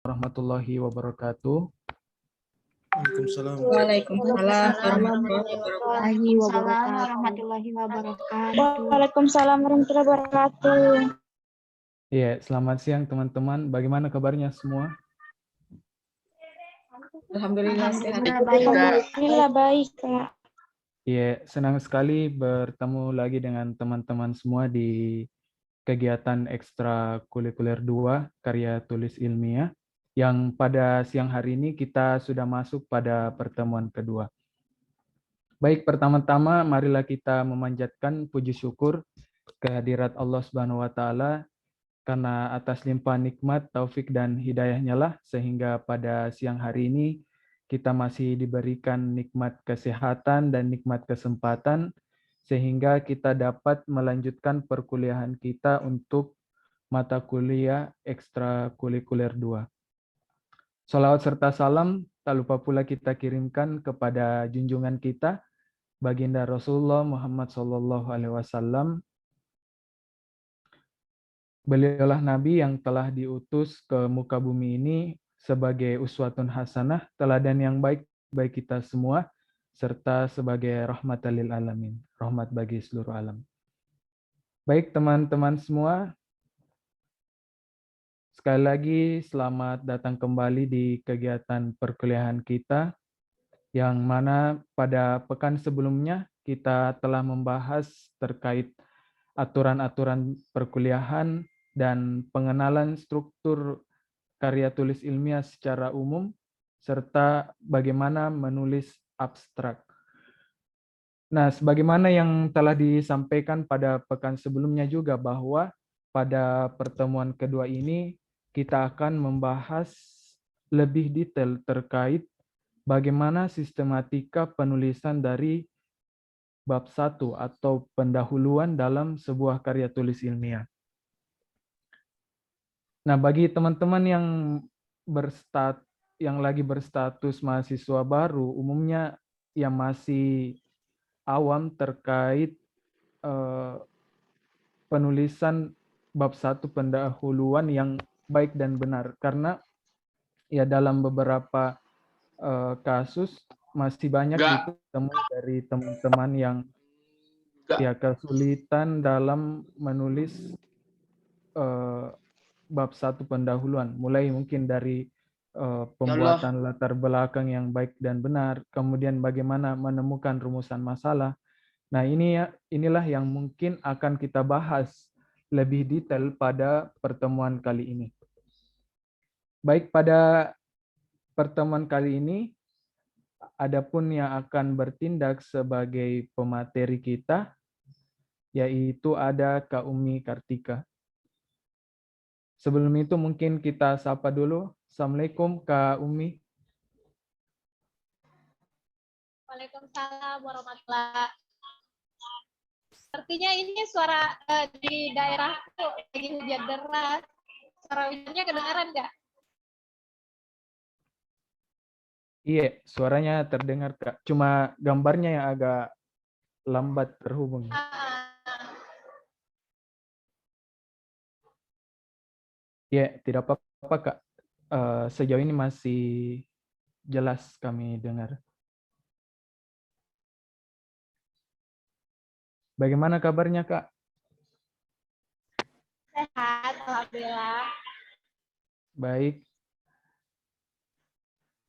warahmatullahi wabarakatuh. Waalaikumsalam. Waalaikumsalam warahmatullahi wabarakatuh. Waalaikumsalam warahmatullahi wabarakatuh. Ya, selamat siang teman-teman. Bagaimana kabarnya semua? Alhamdulillah sehat. Alhamdulillah baik, Kak. Ya, senang sekali bertemu lagi dengan teman-teman semua di kegiatan ekstrakurikuler 2 karya tulis ilmiah yang pada siang hari ini kita sudah masuk pada pertemuan kedua. Baik, pertama-tama marilah kita memanjatkan puji syukur kehadirat Allah Subhanahu wa taala karena atas limpahan nikmat, taufik dan hidayahnya lah sehingga pada siang hari ini kita masih diberikan nikmat kesehatan dan nikmat kesempatan sehingga kita dapat melanjutkan perkuliahan kita untuk mata kuliah ekstrakurikuler 2. Salawat serta salam tak lupa pula kita kirimkan kepada junjungan kita Baginda Rasulullah Muhammad SAW. Beliaulah Nabi yang telah diutus ke muka bumi ini sebagai uswatun hasanah, teladan yang baik bagi kita semua, serta sebagai rahmatan lil alamin, rahmat bagi seluruh alam. Baik teman-teman semua, sekali lagi selamat datang kembali di kegiatan perkuliahan kita, yang mana pada pekan sebelumnya kita telah membahas terkait aturan-aturan perkuliahan dan pengenalan struktur karya tulis ilmiah secara umum, serta bagaimana menulis abstrak. Nah, sebagaimana yang telah disampaikan pada pekan sebelumnya juga bahwa pada pertemuan kedua ini kita akan membahas lebih detail terkait bagaimana sistematika penulisan dari bab 1 atau pendahuluan dalam sebuah karya tulis ilmiah. Nah, bagi teman-teman yang lagi berstatus mahasiswa baru, umumnya yang masih awam terkait penulisan bab 1 pendahuluan yang baik dan benar, karena ya dalam beberapa kasus masih banyak ditemui dari teman-teman yang ya kesulitan dalam menulis bab 1 pendahuluan, mulai mungkin dari pembuatan latar belakang yang baik dan benar, kemudian bagaimana menemukan rumusan masalah. Nah, inilah yang mungkin akan kita bahas lebih detail pada pertemuan kali ini. Baik, pada pertemuan kali ini, adapun yang akan bertindak sebagai pemateri kita, yaitu ada Kak Umi Kartika. Sebelum itu mungkin kita sapa dulu. Assalamualaikum Kak Umi. Waalaikumsalam warahmatullahi. Sepertinya ini suara di daerah lagi hujan deras. Suara hujannya kedengaran nggak? Iya, suaranya terdengar Kak. Cuma gambarnya yang agak lambat terhubung. Ya, tidak apa-apa Kak. Sejauh ini masih jelas kami dengar. Bagaimana kabarnya Kak? Sehat, alhamdulillah. Baik.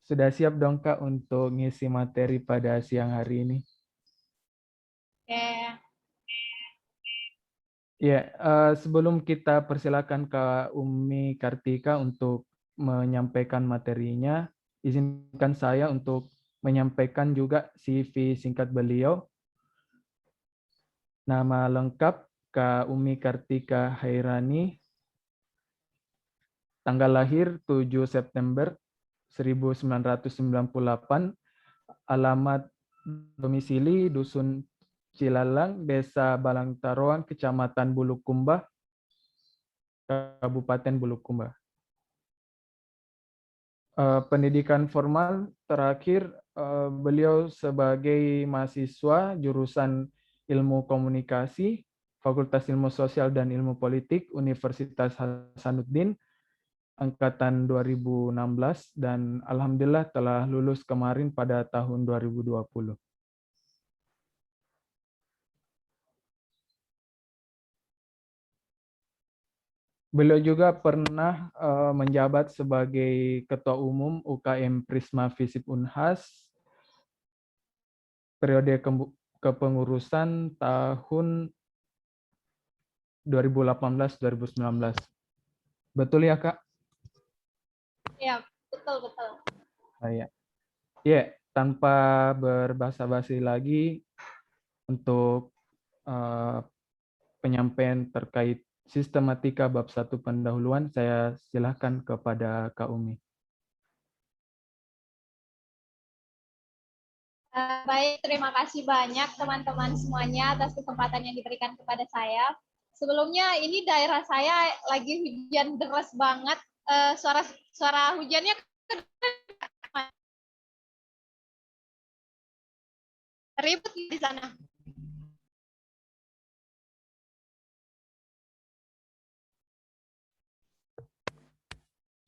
Sudah siap dong Kak untuk ngisi materi pada siang hari ini? Oke. Ya, sebelum kita persilakan Kak Umi Kartika untuk menyampaikan materinya, izinkan saya untuk menyampaikan juga CV singkat beliau. Nama lengkap Kak Umi Kartika Hairani, tanggal lahir 7 September 1998, alamat domisili Dusun Cilalang, Desa Balangtaroan, Kecamatan Bulukumba, Kabupaten Bulukumba. Pendidikan formal terakhir beliau sebagai mahasiswa jurusan Ilmu Komunikasi, Fakultas Ilmu Sosial dan Ilmu Politik, Universitas Hasanuddin, angkatan 2016 dan alhamdulillah telah lulus kemarin pada tahun 2020. Beliau juga pernah menjabat sebagai Ketua Umum UKM Prisma Visip Unhas periode kepengurusan tahun 2018-2019. Betul ya, Kak? Ya, betul. Ya. Ya, tanpa berbasa-basi lagi untuk penyampaian terkait sistematika bab 1 pendahuluan, saya silakan kepada Kak Umi. Baik, terima kasih banyak teman-teman semuanya atas kesempatan yang diberikan kepada saya. Sebelumnya ini daerah saya lagi hujan deras banget. Suara hujannya ribut di sana.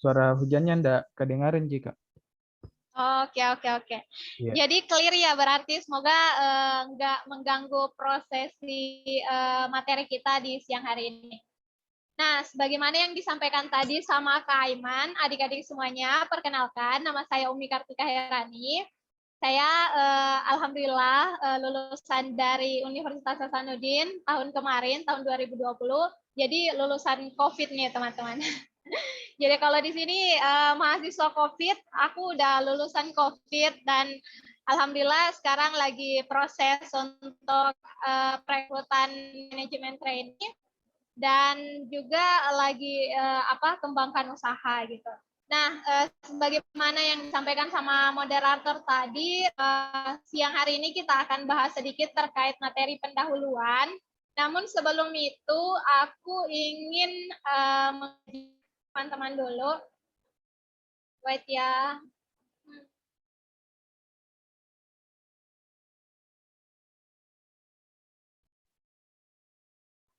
Suara hujannya enggak kedengaran, Jika. Oke. Iya. Jadi clear ya, berarti semoga nggak mengganggu prosesi materi kita di siang hari ini. Nah, sebagaimana yang disampaikan tadi sama Kak Aiman, adik-adik semuanya, perkenalkan, nama saya Umi Kartika Herani. Saya alhamdulillah lulusan dari Universitas Hasanuddin tahun kemarin, tahun 2020. Jadi lulusan COVID nih, teman-teman. Jadi kalau di sini mahasiswa COVID, aku udah lulusan COVID dan alhamdulillah sekarang lagi proses untuk perekrutan manajemen training dan juga lagi kembangkan usaha gitu. Nah, sebagaimana yang disampaikan sama moderator tadi, siang hari ini kita akan bahas sedikit terkait materi pendahuluan. Namun sebelum itu, aku ingin teman-teman dulu. Wait ya.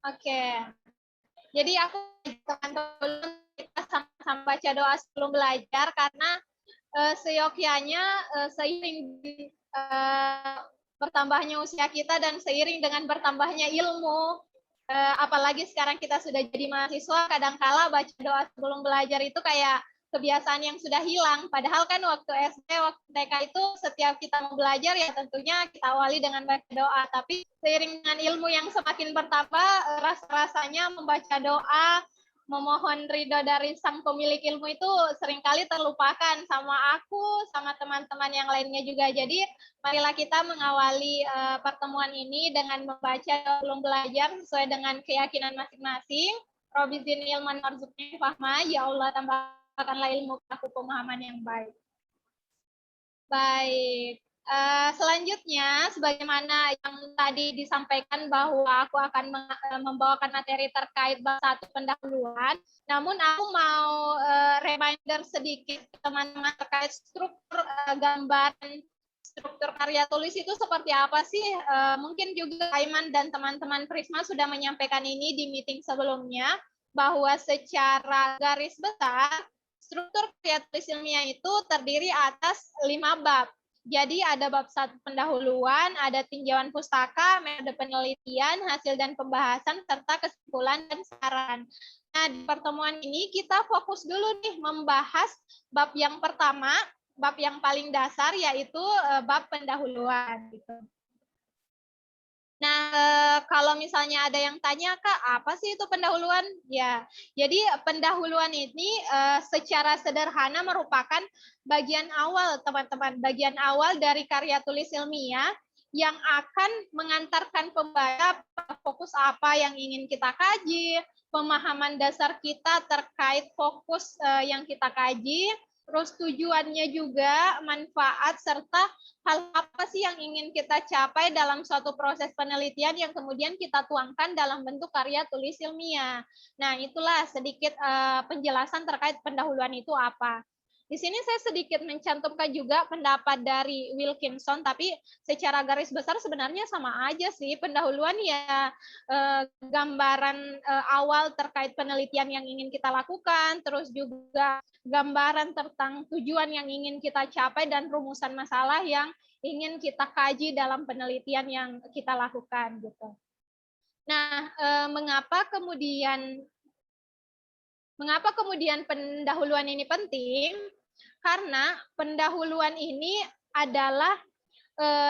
Oke. Jadi aku teman-teman kita sama-sama baca doa sebelum belajar karena seyogyanya seiring bertambahnya usia kita dan seiring dengan bertambahnya ilmu, apalagi sekarang kita sudah jadi mahasiswa, kadangkala baca doa sebelum belajar itu kayak kebiasaan yang sudah hilang. Padahal kan waktu SD, waktu TK itu setiap kita mau belajar ya tentunya kita awali dengan baca doa. Tapi seiring dengan ilmu yang semakin bertambah, rasanya membaca doa, memohon ridho dari sang pemilik ilmu itu seringkali terlupakan sama aku, sama teman-teman yang lainnya juga. Jadi marilah kita mengawali pertemuan ini dengan membaca sebelum belajar sesuai dengan keyakinan masing-masing. Robbi zidni ilman warzuqni fahma, ya Allah tambahkanlah ilmu aku pemahaman yang baik. Baik. Selanjutnya, sebagaimana yang tadi disampaikan bahwa aku akan membawakan materi terkait bab 1 pendahuluan, namun aku mau reminder sedikit teman-teman terkait struktur gambaran struktur karya tulis itu seperti apa sih? Mungkin juga Aiman dan teman-teman Prisma sudah menyampaikan ini di meeting sebelumnya, bahwa secara garis besar, struktur karya tulis ilmiah itu terdiri atas 5 bab. Jadi ada bab 1 pendahuluan, ada tinjauan pustaka, metode penelitian, hasil dan pembahasan, serta kesimpulan dan saran. Nah, di pertemuan ini kita fokus dulu nih membahas bab yang pertama, bab yang paling dasar, yaitu bab pendahuluan. Gitu. Nah, kalau misalnya ada yang tanya, Kak, apa sih itu pendahuluan? Ya, jadi pendahuluan ini secara sederhana merupakan bagian awal, teman-teman. Bagian awal dari karya tulis ilmiah yang akan mengantarkan pembaca fokus apa yang ingin kita kaji, pemahaman dasar kita terkait fokus yang kita kaji, terus tujuannya juga, manfaat, serta hal apa sih yang ingin kita capai dalam suatu proses penelitian yang kemudian kita tuangkan dalam bentuk karya tulis ilmiah. Nah, itulah sedikit penjelasan terkait pendahuluan itu apa. Di sini saya sedikit mencantumkan juga pendapat dari Wilkinson, tapi secara garis besar sebenarnya sama aja sih. Pendahuluan ya gambaran awal terkait penelitian yang ingin kita lakukan, terus juga gambaran tentang tujuan yang ingin kita capai dan rumusan masalah yang ingin kita kaji dalam penelitian yang kita lakukan gitu. Nah, mengapa kemudian pendahuluan ini penting? Karena pendahuluan ini adalah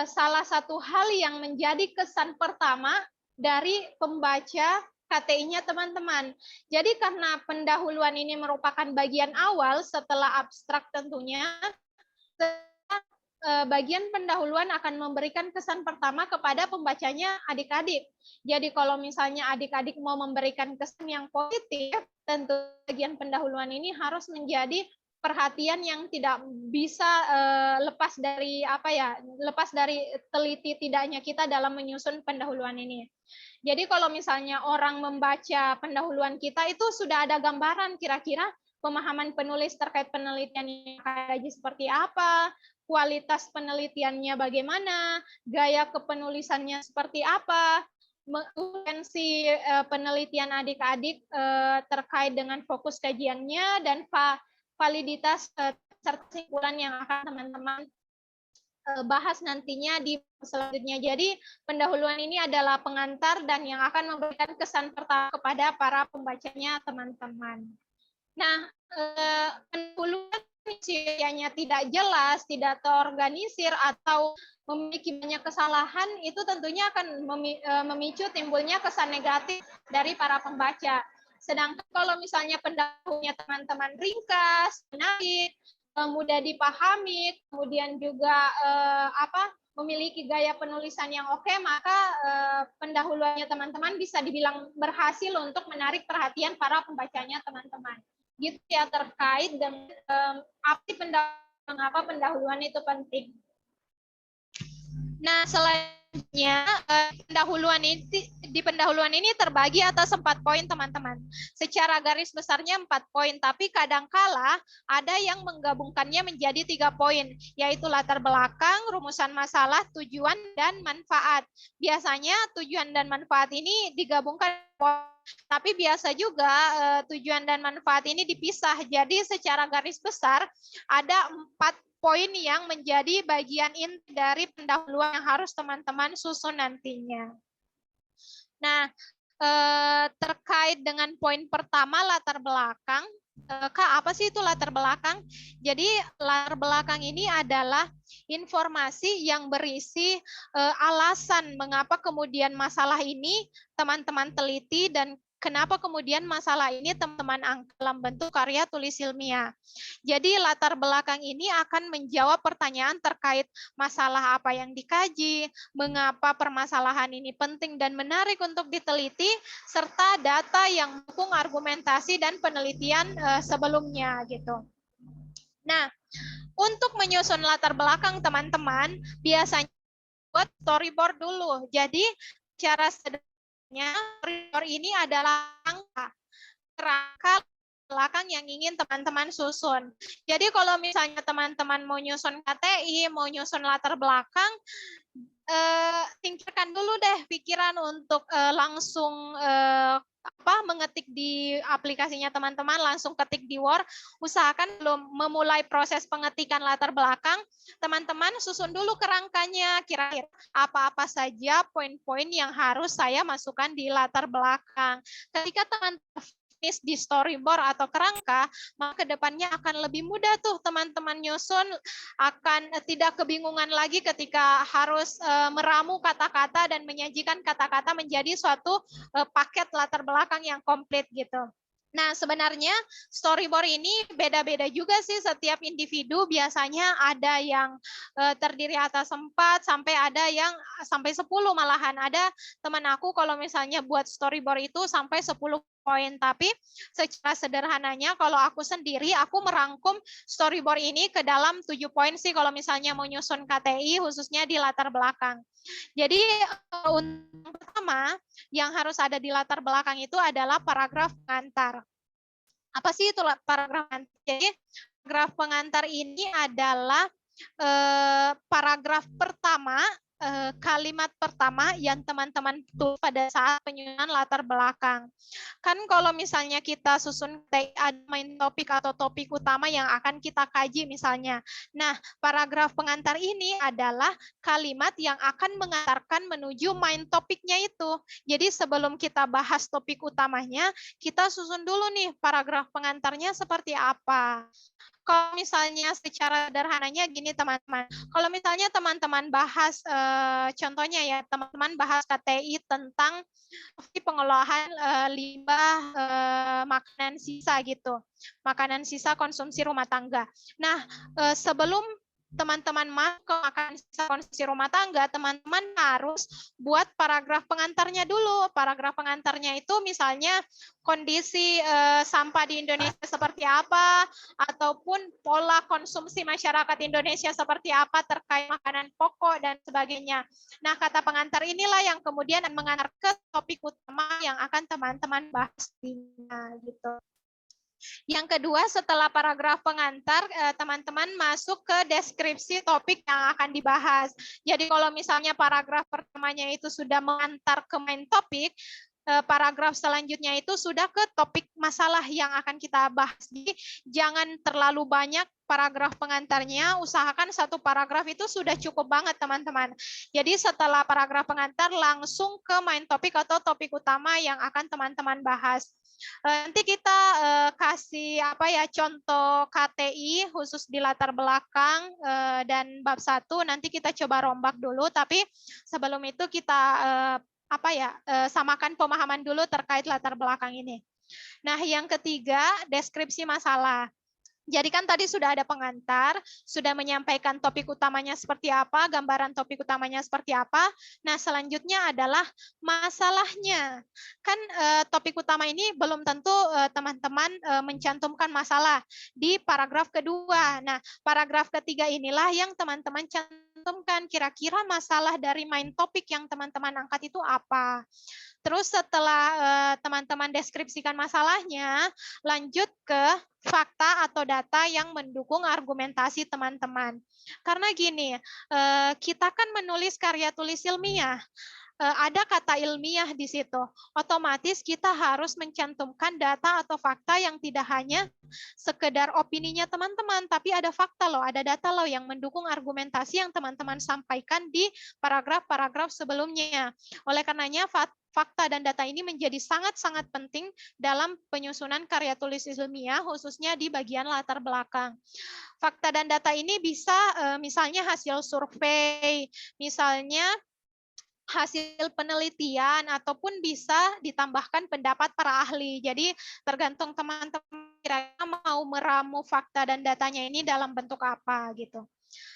salah satu hal yang menjadi kesan pertama dari pembaca KTI-nya teman-teman. Jadi karena pendahuluan ini merupakan bagian awal setelah abstrak tentunya, bagian pendahuluan akan memberikan kesan pertama kepada pembacanya adik-adik. Jadi kalau misalnya adik-adik mau memberikan kesan yang positif, tentu bagian pendahuluan ini harus menjadi perhatian yang tidak bisa lepas dari teliti tidaknya kita dalam menyusun pendahuluan ini. Jadi kalau misalnya orang membaca pendahuluan kita itu sudah ada gambaran kira-kira pemahaman penulis terkait penelitian yang kaji seperti apa, kualitas penelitiannya bagaimana, gaya kepenulisannya seperti apa, urgensi penelitian adik-adik terkait dengan fokus kajiannya, dan validitas serta kesimpulan yang akan teman-teman bahas nantinya di selanjutnya. Jadi pendahuluan ini adalah pengantar dan yang akan memberikan kesan pertama kepada para pembacanya teman-teman. Nah, pendahuluan misalnya tidak jelas, tidak terorganisir, atau memiliki banyak kesalahan, itu tentunya akan memicu timbulnya kesan negatif dari para pembaca. Sedangkan kalau misalnya pendahulunya teman-teman ringkas, menarik, mudah dipahami, kemudian juga memiliki gaya penulisan yang oke, maka pendahuluannya teman-teman bisa dibilang berhasil untuk menarik perhatian para pembacanya teman-teman. Gitu ya terkait dengan mengapa pendahuluan itu penting. Nah, selanjutnya di pendahuluan ini terbagi atas 4 poin teman-teman. Secara garis besarnya 4 poin, tapi kadangkala ada yang menggabungkannya menjadi 3 poin, yaitu latar belakang, rumusan masalah, tujuan, dan manfaat. Biasanya tujuan dan manfaat ini digabungkan, tapi biasa juga tujuan dan manfaat ini dipisah. Jadi secara garis besar ada 4 poin yang menjadi bagian inti dari pendahuluan yang harus teman-teman susun nantinya. Nah, terkait dengan poin pertama, latar belakang. Kak, apa sih itu latar belakang? Jadi latar belakang ini adalah informasi yang berisi alasan mengapa kemudian masalah ini teman-teman teliti dan kenapa kemudian masalah ini teman-teman angkat dalam bentuk karya tulis ilmiah. Jadi latar belakang ini akan menjawab pertanyaan terkait masalah apa yang dikaji, mengapa permasalahan ini penting dan menarik untuk diteliti, serta data yang mendukung argumentasi dan penelitian sebelumnya gitu. Nah, untuk menyusun latar belakang teman-teman, biasanya buat storyboard dulu. Jadi cara sederhana storyboard ini adalah kerangka belakang yang ingin teman-teman susun. Jadi kalau misalnya teman-teman mau nyusun KTI, mau nyusun latar belakang, singkirkan dulu deh pikiran untuk langsung mengetik di aplikasinya teman-teman, langsung ketik di Word. Usahakan belum memulai proses pengetikan latar belakang, teman-teman susun dulu kerangkanya, kira-kira apa-apa saja poin-poin yang harus saya masukkan di latar belakang. Ketika teman-teman di storyboard atau kerangka, maka kedepannya akan lebih mudah tuh teman-teman nyusun, akan tidak kebingungan lagi ketika harus meramu kata-kata dan menyajikan kata-kata menjadi suatu paket latar belakang yang komplit gitu. Nah, sebenarnya storyboard ini beda-beda juga sih setiap individu. Biasanya ada yang terdiri atas 4 sampai ada yang sampai 10 malahan. Ada teman aku kalau misalnya buat storyboard itu sampai 10 poin. Tapi secara sederhananya kalau aku sendiri, aku merangkum storyboard ini ke dalam 7 poin sih kalau misalnya mau nyusun KTI khususnya di latar belakang. Jadi untuk pertama yang harus ada di latar belakang itu adalah paragraf pengantar. Apa sih itu paragraf pengantar? Jadi paragraf pengantar ini adalah paragraf pertama, kalimat pertama yang teman-teman tulis pada saat penyusunan latar belakang. Kan kalau misalnya kita susun ada main topik atau topik utama yang akan kita kaji misalnya. Nah, paragraf pengantar ini adalah kalimat yang akan mengantarkan menuju main topiknya itu. Jadi sebelum kita bahas topik utamanya, kita susun dulu nih paragraf pengantarnya seperti apa. Kalau misalnya secara sederhananya gini teman-teman, kalau misalnya teman-teman bahas, contohnya ya, teman-teman bahas KTI tentang pengelolaan limbah makanan sisa gitu, makanan sisa konsumsi rumah tangga. Nah, sebelum teman-teman masuk ke makanan sisa konsumsi rumah tangga, teman-teman harus buat paragraf pengantarnya dulu. Paragraf pengantarnya itu misalnya kondisi sampah di Indonesia seperti apa, ataupun pola konsumsi masyarakat Indonesia seperti apa terkait makanan pokok dan sebagainya. Nah, kata pengantar inilah yang kemudian mengantar ke topik utama yang akan teman-teman bahas gitu. Yang kedua, setelah paragraf pengantar, teman-teman masuk ke deskripsi topik yang akan dibahas. Jadi kalau misalnya paragraf pertamanya itu sudah mengantar ke main topik, paragraf selanjutnya itu sudah ke topik masalah yang akan kita bahas. Jadi jangan terlalu banyak paragraf pengantarnya, usahakan satu paragraf itu sudah cukup banget teman-teman. Jadi setelah paragraf pengantar langsung ke main topik atau topik utama yang akan teman-teman bahas. Nanti kita kasih contoh KTI khusus di latar belakang dan bab 1, nanti kita coba rombak dulu, tapi sebelum itu kita samakan pemahaman dulu terkait latar belakang ini. Nah, yang ketiga, deskripsi masalah. Jadi kan tadi sudah ada pengantar, sudah menyampaikan topik utamanya seperti apa, gambaran topik utamanya seperti apa. Nah, selanjutnya adalah masalahnya. Kan topik utama ini belum tentu teman-teman mencantumkan masalah di paragraf kedua. Nah, paragraf ketiga inilah yang teman-teman cantumkan kira-kira masalah dari main topik yang teman-teman angkat itu apa. Terus setelah teman-teman deskripsikan masalahnya, lanjut ke fakta atau data yang mendukung argumentasi teman-teman. Karena gini, kita kan menulis karya tulis ilmiah, ada kata ilmiah di situ. Otomatis kita harus mencantumkan data atau fakta yang tidak hanya sekedar opininya teman-teman, tapi ada fakta loh, ada data loh yang mendukung argumentasi yang teman-teman sampaikan di paragraf-paragraf sebelumnya. Oleh karenanya, fakta dan data ini menjadi sangat-sangat penting dalam penyusunan karya tulis ilmiah, khususnya di bagian latar belakang. Fakta dan data ini bisa misalnya hasil survei, misalnya hasil penelitian, ataupun bisa ditambahkan pendapat para ahli. Jadi tergantung teman-teman kira-kira mau meramu fakta dan datanya ini dalam bentuk apa gitu.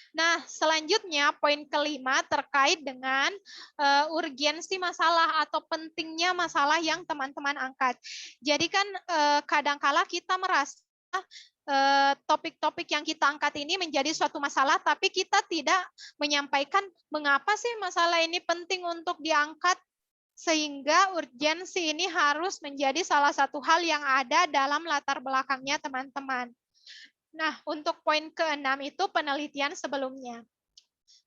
Nah, selanjutnya poin kelima terkait dengan urgensi masalah atau pentingnya masalah yang teman-teman angkat. Jadi kan kadangkala kita merasa topik-topik yang kita angkat ini menjadi suatu masalah, tapi kita tidak menyampaikan mengapa sih masalah ini penting untuk diangkat, sehingga urgensi ini harus menjadi salah satu hal yang ada dalam latar belakangnya teman-teman. Nah, untuk poin ke-6 itu penelitian sebelumnya.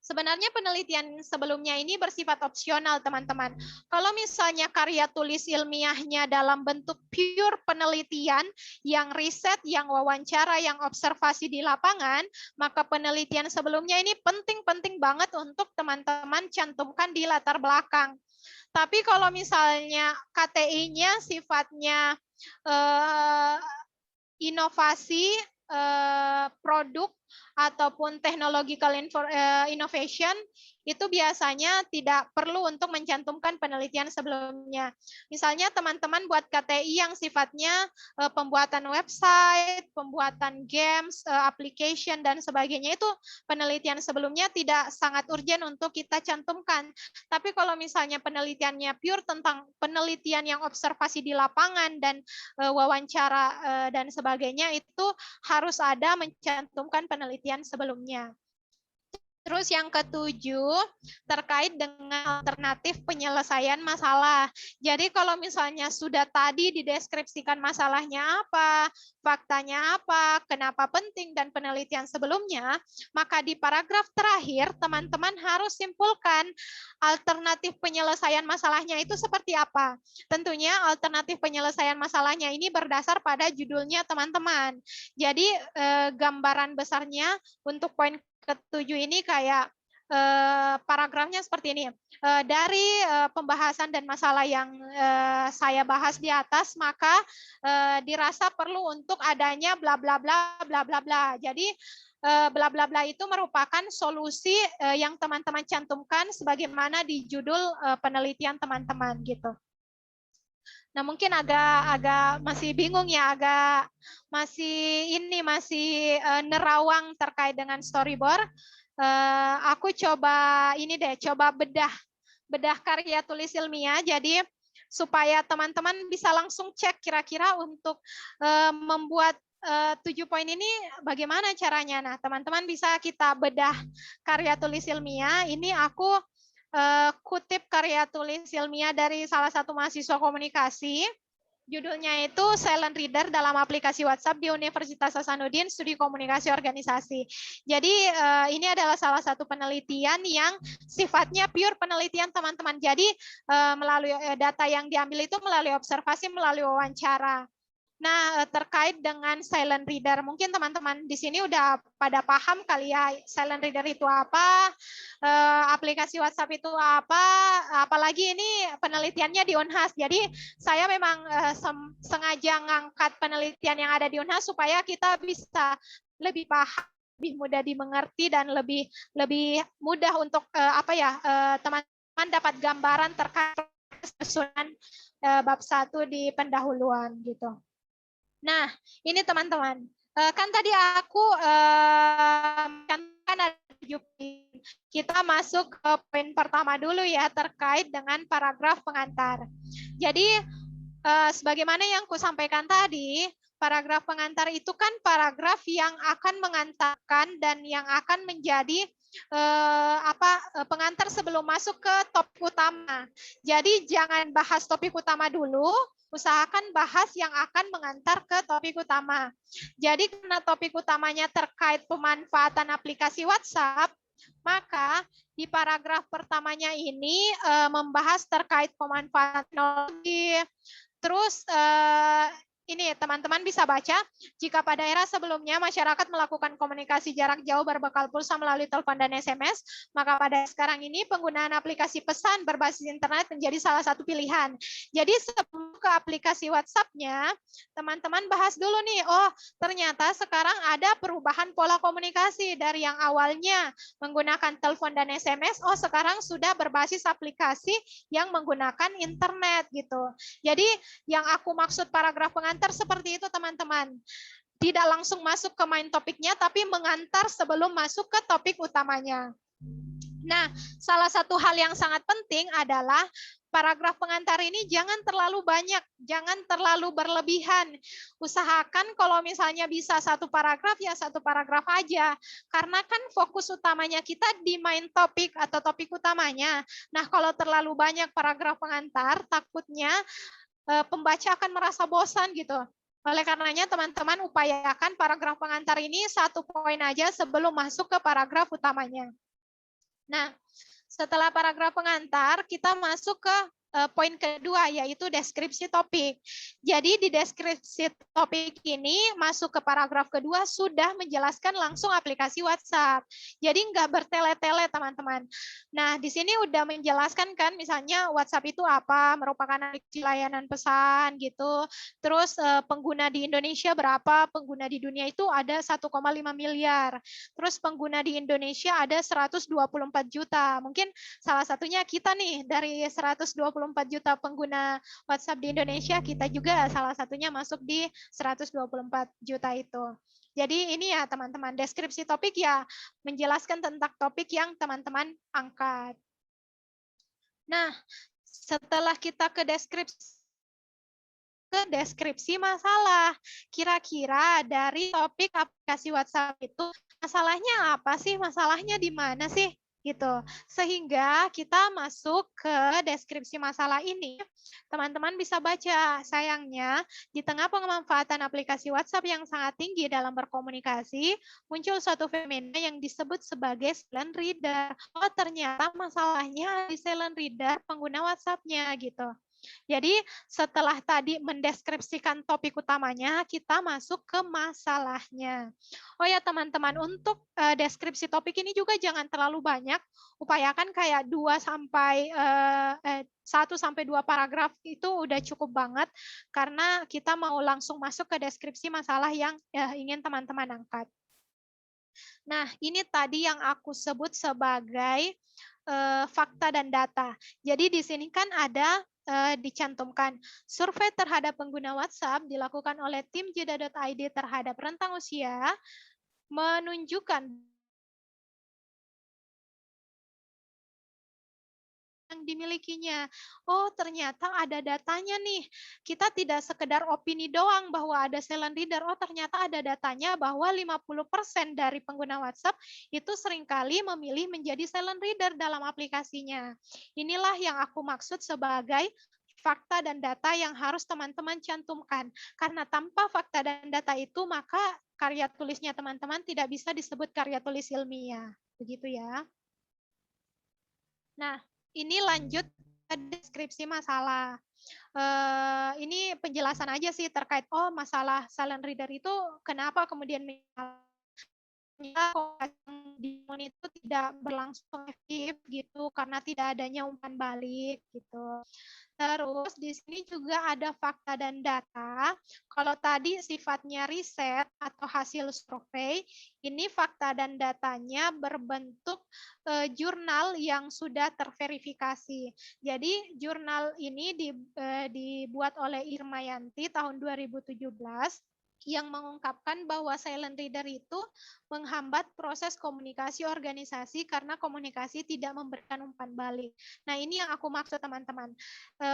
Sebenarnya penelitian sebelumnya ini bersifat opsional, teman-teman. Kalau misalnya karya tulis ilmiahnya dalam bentuk pure penelitian, yang riset, yang wawancara, yang observasi di lapangan, maka penelitian sebelumnya ini penting-penting banget untuk teman-teman cantumkan di latar belakang. Tapi kalau misalnya KTI-nya sifatnya inovasi, produk ataupun technological innovation, itu biasanya tidak perlu untuk mencantumkan penelitian sebelumnya. Misalnya teman-teman buat KTI yang sifatnya pembuatan website, pembuatan games, application, dan sebagainya, itu penelitian sebelumnya tidak sangat urgent untuk kita cantumkan. Tapi kalau misalnya penelitiannya pure tentang penelitian yang observasi di lapangan dan wawancara dan sebagainya, itu harus ada mencantumkan penelitian sebelumnya. Terus yang ketujuh, terkait dengan alternatif penyelesaian masalah. Jadi kalau misalnya sudah tadi dideskripsikan masalahnya apa, faktanya apa, kenapa penting, dan penelitian sebelumnya, maka di paragraf terakhir teman-teman harus simpulkan alternatif penyelesaian masalahnya itu seperti apa. Tentunya alternatif penyelesaian masalahnya ini berdasar pada judulnya teman-teman. Jadi gambaran besarnya untuk poin ketujuh ini kayak paragrafnya seperti ini. Dari pembahasan dan masalah yang saya bahas di atas, maka dirasa perlu untuk adanya bla bla bla bla bla bla. Jadi bla bla bla itu merupakan solusi yang teman-teman cantumkan sebagaimana di judul penelitian teman-teman gitu. Nah, mungkin agak masih bingung ya, masih nerawang terkait dengan storyboard. Aku coba bedah karya tulis ilmiah, jadi supaya teman-teman bisa langsung cek kira-kira untuk membuat 7 poin ini bagaimana caranya. Nah, teman-teman bisa kita bedah karya tulis ilmiah. Ini aku kutip karya tulis ilmiah dari salah satu mahasiswa komunikasi. Judulnya itu Silent Reader dalam aplikasi WhatsApp di Universitas Hasanuddin, Studi Komunikasi Organisasi. Jadi ini adalah salah satu penelitian yang sifatnya pure penelitian teman-teman. Jadi melalui data yang diambil itu melalui observasi, melalui wawancara. Nah, terkait dengan silent reader, mungkin teman-teman di sini udah pada paham kali ya silent reader itu apa, aplikasi WhatsApp itu apa, apalagi ini penelitiannya di Unhas. Jadi saya memang sengaja ngangkat penelitian yang ada di Unhas supaya kita bisa lebih paham, lebih mudah dimengerti, dan lebih mudah untuk teman-teman dapat gambaran terkait susunan bab 1 di pendahuluan gitu. Nah, ini teman-teman. Kan tadi aku kan ada 7 poin. Kita masuk ke poin pertama dulu ya, terkait dengan paragraf pengantar. Jadi, sebagaimana yang aku sampaikan tadi, paragraf pengantar itu kan paragraf yang akan mengantarkan dan yang akan menjadi pengantar sebelum masuk ke topik utama. Jadi jangan bahas topik utama dulu, usahakan bahas yang akan mengantar ke topik utama. Jadi karena topik utamanya terkait pemanfaatan aplikasi WhatsApp, maka di paragraf pertamanya ini membahas terkait pemanfaatan teknologi. Terus ini teman-teman bisa baca, jika pada era sebelumnya masyarakat melakukan komunikasi jarak jauh berbekal pulsa melalui telepon dan SMS, maka pada sekarang ini penggunaan aplikasi pesan berbasis internet menjadi salah satu pilihan. Jadi sebelum ke aplikasi WhatsApp-nya, teman-teman bahas dulu nih, oh ternyata sekarang ada perubahan pola komunikasi dari yang awalnya menggunakan telepon dan SMS, oh sekarang sudah berbasis aplikasi yang menggunakan internet gitu. Jadi yang aku maksud paragraf pengantar seperti itu teman-teman. Tidak langsung masuk ke main topiknya, tapi mengantar sebelum masuk ke topik utamanya. Nah, salah satu hal yang sangat penting adalah paragraf pengantar ini jangan terlalu banyak, jangan terlalu berlebihan. Usahakan kalau misalnya bisa satu paragraf, ya satu paragraf aja. Karena kan fokus utamanya kita di main topik atau topik utamanya. Nah, kalau terlalu banyak paragraf pengantar, takutnya pembaca akan merasa bosan gitu. Oleh karenanya teman-teman upayakan paragraf pengantar ini satu poin aja sebelum masuk ke paragraf utamanya. Nah, setelah paragraf pengantar, kita masuk ke poin kedua, yaitu deskripsi topik. Jadi di deskripsi topik ini masuk ke paragraf kedua sudah menjelaskan langsung aplikasi WhatsApp. Jadi nggak bertele-tele teman-teman. Nah di sini udah menjelaskan kan, misalnya WhatsApp itu apa, merupakan aplikasi layanan pesan gitu. Terus pengguna di Indonesia berapa, pengguna di dunia itu ada 1,5 miliar. Terus pengguna di Indonesia ada 124 juta. Mungkin salah satunya kita nih, dari 124 juta pengguna WhatsApp di Indonesia, kita juga salah satunya masuk di 124 juta itu. Jadi ini ya teman-teman, deskripsi topik ya menjelaskan tentang topik yang teman-teman angkat. Nah, setelah kita ke deskripsi ke deskripsi masalah. Kira-kira dari topik aplikasi WhatsApp itu masalahnya apa sih? Masalahnya di mana sih? Gitu. Sehingga kita masuk ke deskripsi masalah ini, teman-teman bisa baca. Sayangnya, di tengah pemanfaatan aplikasi WhatsApp yang sangat tinggi dalam berkomunikasi, muncul suatu fenomena yang disebut sebagai silent reader. Oh, ternyata masalahnya di silent reader pengguna WhatsApp-nya gitu. Jadi setelah tadi mendeskripsikan topik utamanya, kita masuk ke masalahnya. Oh ya teman-teman, untuk deskripsi topik ini juga jangan terlalu banyak. Upayakan kayak 1 sampai 2 paragraf itu udah cukup banget karena kita mau langsung masuk ke deskripsi masalah yang ingin teman-teman angkat. Nah, ini tadi yang aku sebut sebagai fakta dan data. Jadi di sini kan ada dicantumkan survei terhadap pengguna WhatsApp dilakukan oleh tim Jeda.id terhadap rentang usia menunjukkan yang dimilikinya. Oh, ternyata ada datanya nih. Kita tidak sekedar opini doang bahwa ada silent reader. Oh, ternyata ada datanya bahwa 50% dari pengguna WhatsApp itu seringkali memilih menjadi silent reader dalam aplikasinya. Inilah yang aku maksud sebagai fakta dan data yang harus teman-teman cantumkan. Karena tanpa fakta dan data itu, maka karya tulisnya teman-teman tidak bisa disebut karya tulis ilmiah. Begitu ya. Nah, ini lanjut ke deskripsi masalah. Ini penjelasan aja sih terkait masalah silent reader itu kenapa kemudian di itu tidak berlangsung efektif gitu karena tidak adanya umpan balik gitu. Terus di sini juga ada fakta dan data. Kalau tadi sifatnya riset atau hasil survei, ini fakta dan datanya berbentuk jurnal yang sudah terverifikasi. Jadi jurnal ini dibuat oleh Irmayanti tahun 2017 yang mengungkapkan bahwa silent reader itu menghambat proses komunikasi organisasi karena komunikasi tidak memberikan umpan balik. Nah, ini yang aku maksud teman-teman.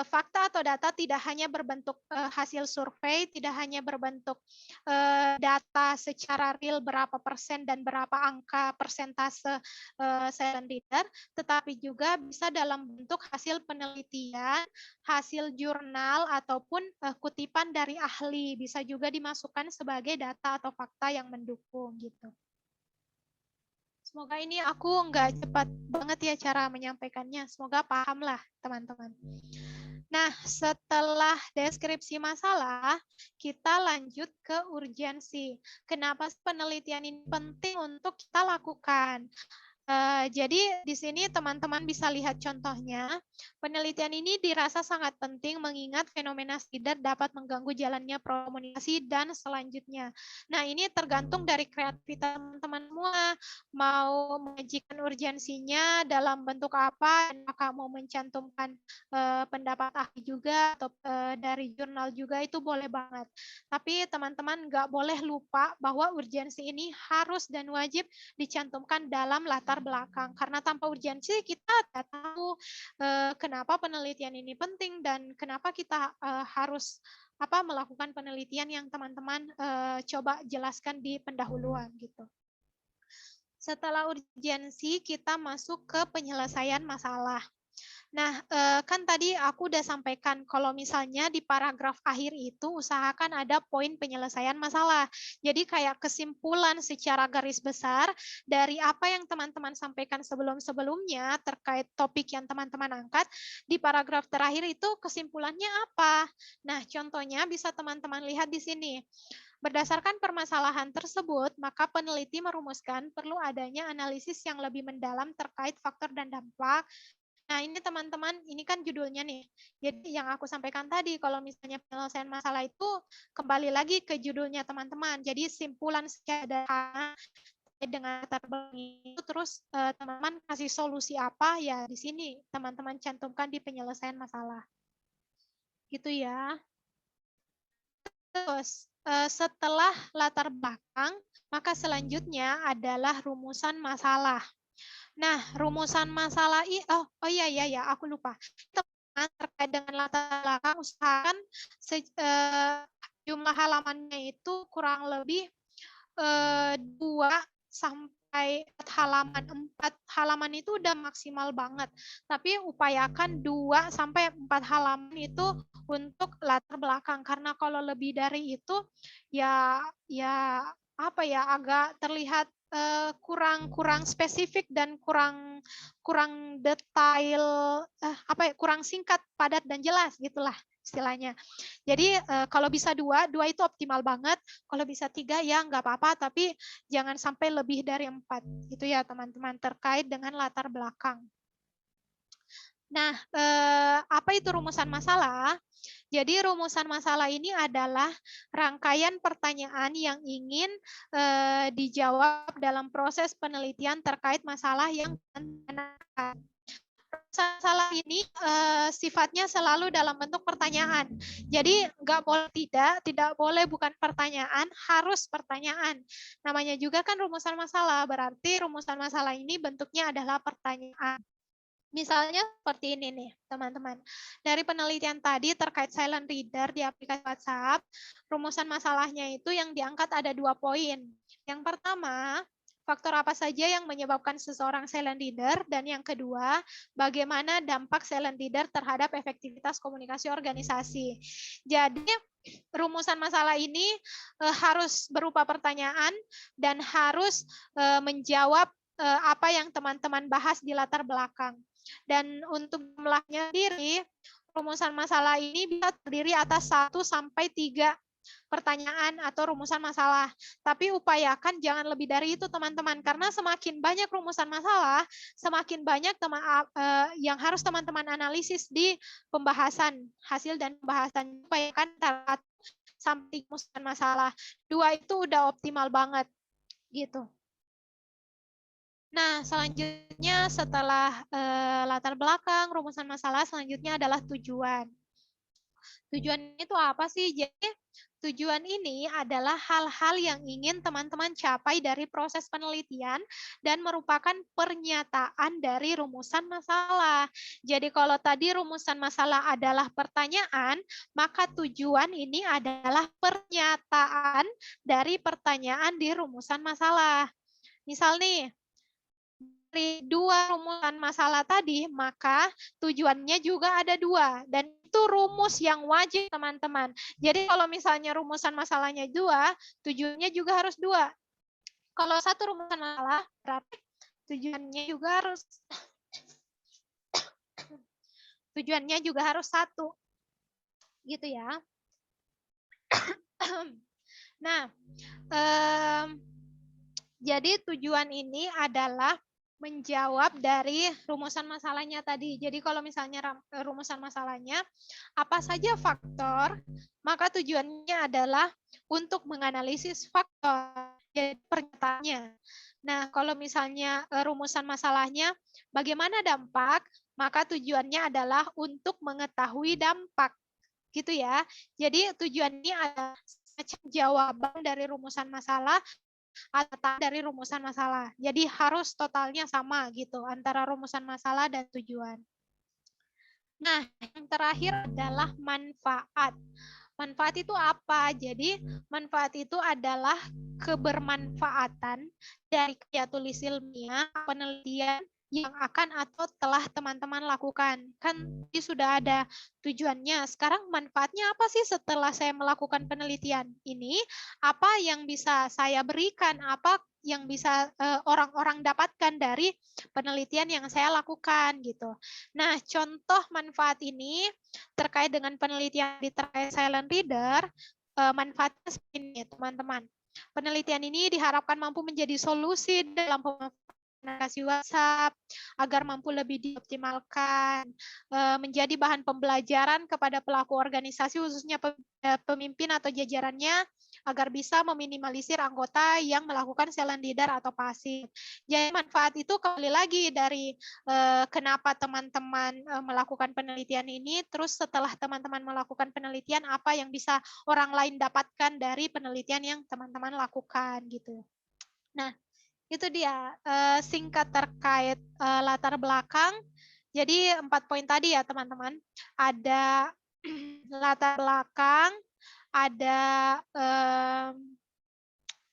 Fakta atau data tidak hanya berbentuk hasil survei, tidak hanya berbentuk data secara real berapa persen dan berapa angka persentase silent reader, tetapi juga bisa dalam bentuk hasil penelitian, hasil jurnal, ataupun kutipan dari ahli. Bisa juga dimasukkan sebagai data atau fakta yang mendukung gitu. Semoga ini aku nggak cepat banget ya cara menyampaikannya. Semoga paham lah teman-teman. Nah, setelah deskripsi masalah, kita lanjut ke urgensi. Kenapa penelitian ini penting untuk kita lakukan? Jadi di sini teman-teman bisa lihat contohnya. Penelitian ini dirasa sangat penting mengingat fenomena reader dapat mengganggu jalannya komunikasi dan selanjutnya. Nah, ini tergantung dari kreativitas teman-teman semua. Mau menyajikan urgensinya dalam bentuk apa, dan apakah mau mencantumkan pendapat ahli juga atau dari jurnal juga, itu boleh banget. Tapi teman-teman nggak boleh lupa bahwa urgensi ini harus dan wajib dicantumkan dalam latar belakang, karena tanpa urgensi kita tidak tahu kenapa penelitian ini penting dan kenapa kita harus melakukan penelitian yang teman-teman coba jelaskan di pendahuluan gitu. Setelah urgensi, kita masuk ke penyelesaian masalah. Nah, kan tadi aku udah sampaikan kalau misalnya di paragraf akhir itu usahakan ada poin penyelesaian masalah. Jadi kayak kesimpulan secara garis besar dari apa yang teman-teman sampaikan sebelum-sebelumnya terkait topik yang teman-teman angkat, di paragraf terakhir itu kesimpulannya apa. Nah, contohnya bisa teman-teman lihat di sini. Berdasarkan permasalahan tersebut, maka peneliti merumuskan perlu adanya analisis yang lebih mendalam terkait faktor dan dampak. Nah, ini teman-teman, ini kan judulnya nih. Jadi yang aku sampaikan tadi, kalau misalnya penyelesaian masalah itu kembali lagi ke judulnya teman-teman. Jadi simpulan sederhana dengan latar belakang itu, terus teman-teman kasih solusi apa, ya di sini teman-teman cantumkan di penyelesaian masalah. Gitu ya. Terus setelah latar belakang, maka selanjutnya adalah rumusan masalah. Nah, rumusan masalah aku lupa. terkait dengan latar belakang, usahakan jumlah halamannya itu kurang lebih 2 sampai 4 halaman. 4 halaman itu udah maksimal banget. Tapi upayakan 2 sampai 4 halaman itu untuk latar belakang. Karena kalau lebih dari itu ya apa ya, agak terlihat kurang spesifik dan kurang detail, kurang singkat, padat dan jelas gitulah istilahnya. Jadi kalau bisa 2 itu optimal banget. Kalau bisa 3 ya nggak apa-apa, tapi jangan sampai lebih dari 4 gitu ya teman-teman, terkait dengan latar belakang. Nah, apa itu rumusan masalah? Jadi rumusan masalah ini adalah rangkaian pertanyaan yang ingin dijawab dalam proses penelitian terkait masalah yang ditemukan. Masalah ini sifatnya selalu dalam bentuk pertanyaan. Jadi nggak boleh tidak boleh bukan pertanyaan, harus pertanyaan. Namanya juga kan rumusan masalah, berarti rumusan masalah ini bentuknya adalah pertanyaan. Misalnya seperti ini nih, teman-teman. Dari penelitian tadi terkait silent reader di aplikasi WhatsApp, rumusan masalahnya itu yang diangkat ada 2 poin. Yang pertama, faktor apa saja yang menyebabkan seseorang silent reader, dan yang kedua, bagaimana dampak silent reader terhadap efektivitas komunikasi organisasi. Jadi, rumusan masalah ini harus berupa pertanyaan dan harus menjawab apa yang teman-teman bahas di latar belakang. Dan untuk jumlahnya sendiri, rumusan masalah ini bisa terdiri atas 1 sampai 3 pertanyaan atau rumusan masalah. Tapi upayakan jangan lebih dari itu teman-teman, karena semakin banyak rumusan masalah, semakin banyak yang harus teman-teman analisis di pembahasan, hasil dan pembahasan. Upayakan 1 sampai 3 rumusan masalah. 2 itu udah optimal banget gitu. Nah, selanjutnya setelah latar belakang, rumusan masalah, selanjutnya adalah tujuan. Tujuan itu apa sih? Jadi, tujuan ini adalah hal-hal yang ingin teman-teman capai dari proses penelitian dan merupakan pernyataan dari rumusan masalah. Jadi, kalau tadi rumusan masalah adalah pertanyaan, maka tujuan ini adalah pernyataan dari pertanyaan di rumusan masalah. Misal nih, dari 2 rumusan masalah tadi, maka tujuannya juga ada 2. Dan itu rumus yang wajib, teman-teman. Jadi kalau misalnya rumusan masalahnya 2, tujuannya juga harus 2. Kalau 1 rumusan masalah, berarti tujuannya juga harus 1. Gitu ya. Nah, jadi tujuan ini adalah menjawab dari rumusan masalahnya tadi. Jadi kalau misalnya rumusan masalahnya apa saja faktor, maka tujuannya adalah untuk menganalisis faktor pernyataannya. Nah, kalau misalnya rumusan masalahnya bagaimana dampak, maka tujuannya adalah untuk mengetahui dampak. Gitu ya. Jadi tujuannya adalah jawaban dari rumusan masalah atau dari rumusan masalah. Jadi harus totalnya sama gitu antara rumusan masalah dan tujuan. Nah, yang terakhir adalah manfaat. Manfaat itu apa? Jadi manfaat itu adalah kebermanfaatan dari karya tulis ilmiah, penelitian yang akan atau telah teman-teman lakukan. Kan sudah ada tujuannya. Sekarang manfaatnya apa sih setelah saya melakukan penelitian ini? Apa yang bisa saya berikan? Apa yang bisa orang-orang dapatkan dari penelitian yang saya lakukan gitu. Nah, contoh manfaat ini terkait dengan penelitian terkait silent reader, manfaatnya seperti ini, teman-teman. Penelitian ini diharapkan mampu menjadi solusi dalam aplikasi WhatsApp agar mampu lebih dioptimalkan, menjadi bahan pembelajaran kepada pelaku organisasi khususnya pemimpin atau jajarannya agar bisa meminimalisir anggota yang melakukan silent reader atau pasif. Jadi manfaat itu kembali lagi dari kenapa teman-teman melakukan penelitian ini, terus setelah teman-teman melakukan penelitian apa yang bisa orang lain dapatkan dari penelitian yang teman-teman lakukan gitu. Nah, itu dia singkat terkait latar belakang. Jadi 4 poin tadi ya teman-teman. Ada latar belakang, ada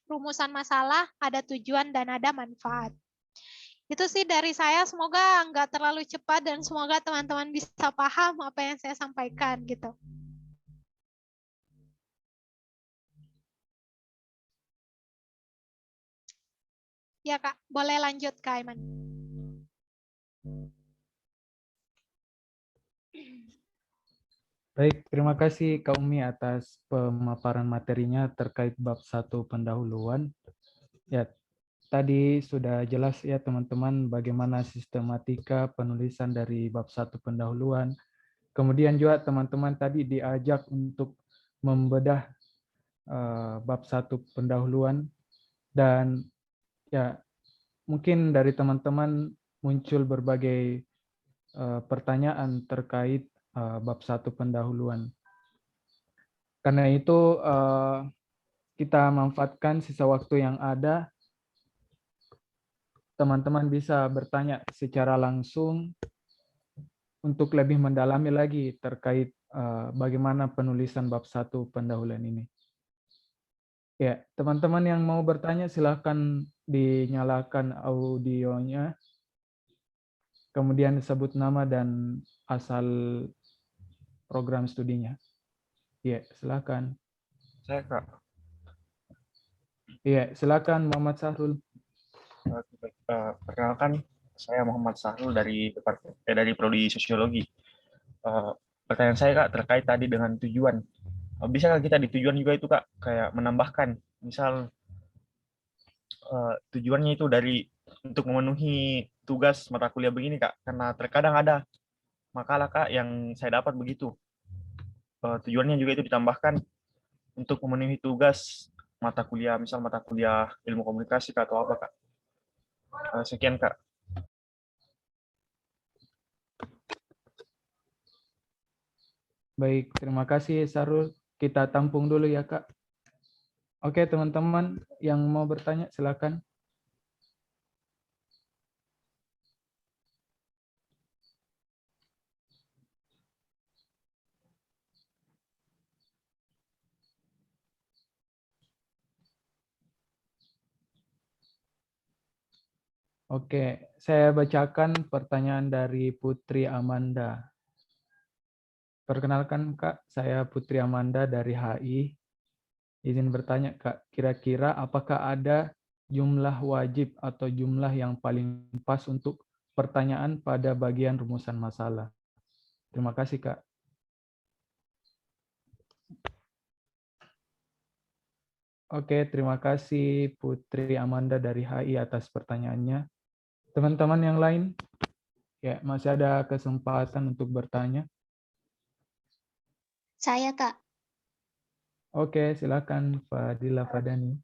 rumusan masalah, ada tujuan, dan ada manfaat. Itu sih dari saya, semoga nggak terlalu cepat dan semoga teman-teman bisa paham apa yang saya sampaikan gitu. Ya Kak, boleh lanjut Kak Aiman. Baik, terima kasih Kak Umi atas pemaparan materinya terkait bab 1 pendahuluan. Ya, tadi sudah jelas ya teman-teman bagaimana sistematika penulisan dari bab 1 pendahuluan. Kemudian juga teman-teman tadi diajak untuk membedah bab 1 pendahuluan, dan ya mungkin dari teman-teman muncul berbagai pertanyaan terkait bab 1 pendahuluan. Karena itu kita manfaatkan sisa waktu yang ada, teman-teman bisa bertanya secara langsung untuk lebih mendalami lagi terkait bagaimana penulisan bab 1 pendahuluan ini. Ya, teman-teman yang mau bertanya silahkan dinyalakan audionya, kemudian sebut nama dan asal program studinya. Ya, silakan. Saya Kak. Ya, silakan Muhammad Sahrul. Perkenalkan, saya Muhammad Sahrul dari dari Prodi Sosiologi. Pertanyaan saya Kak terkait tadi dengan tujuan. Bisa nggak kita di tujuan juga itu Kak kayak menambahkan, misal tujuannya itu dari untuk memenuhi tugas mata kuliah begini Kak, karena terkadang ada makalah Kak yang saya dapat begitu. Tujuannya juga itu ditambahkan untuk memenuhi tugas mata kuliah, misal mata kuliah ilmu komunikasi Kak, atau apa Kak. Sekian Kak. Baik, terima kasih Sarul. Kita tampung dulu ya Kak. Oke teman-teman yang mau bertanya silakan. Oke, saya bacakan pertanyaan dari Putri Amanda. Perkenalkan Kak, saya Putri Amanda dari HI. Izin bertanya Kak, kira-kira apakah ada jumlah wajib atau jumlah yang paling pas untuk pertanyaan pada bagian rumusan masalah? Terima kasih Kak. Oke, terima kasih Putri Amanda dari HI atas pertanyaannya. Teman-teman yang lain, ya masih ada kesempatan untuk bertanya. Saya, Kak. Oke, silakan Fadila Fadani.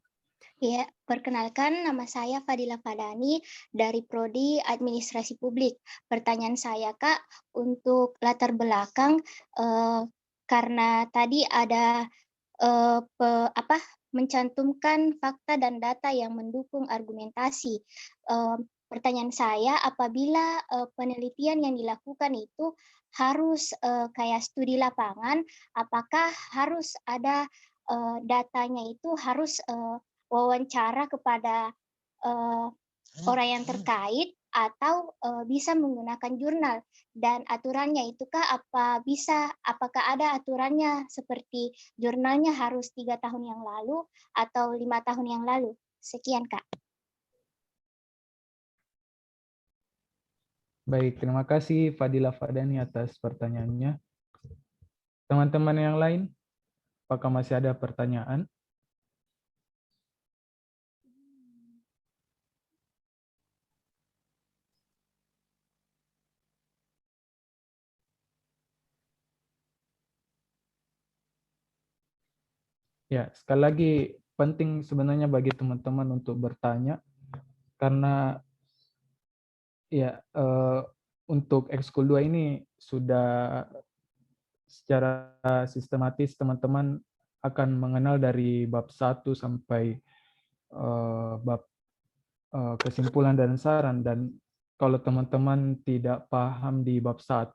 Ya, perkenalkan nama saya Fadila Fadani dari Prodi Administrasi Publik. Pertanyaan saya, Kak, untuk latar belakang karena tadi ada mencantumkan fakta dan data yang mendukung argumentasi. Pertanyaan saya, apabila penelitian yang dilakukan itu harus kayak studi lapangan, apakah harus ada datanya itu harus wawancara kepada orang yang terkait atau bisa menggunakan jurnal, dan aturannya itu Kak apakah ada aturannya seperti jurnalnya harus 3 tahun yang lalu atau 5 tahun yang lalu? Sekian Kak. Baik, terima kasih Fadila Fadani atas pertanyaannya. Teman-teman yang lain, apakah masih ada pertanyaan? Ya, sekali lagi penting sebenarnya bagi teman-teman untuk bertanya, karena ya untuk ekskul 2 ini sudah secara sistematis teman-teman akan mengenal dari bab 1 sampai bab kesimpulan dan saran, dan kalau teman-teman tidak paham di bab 1,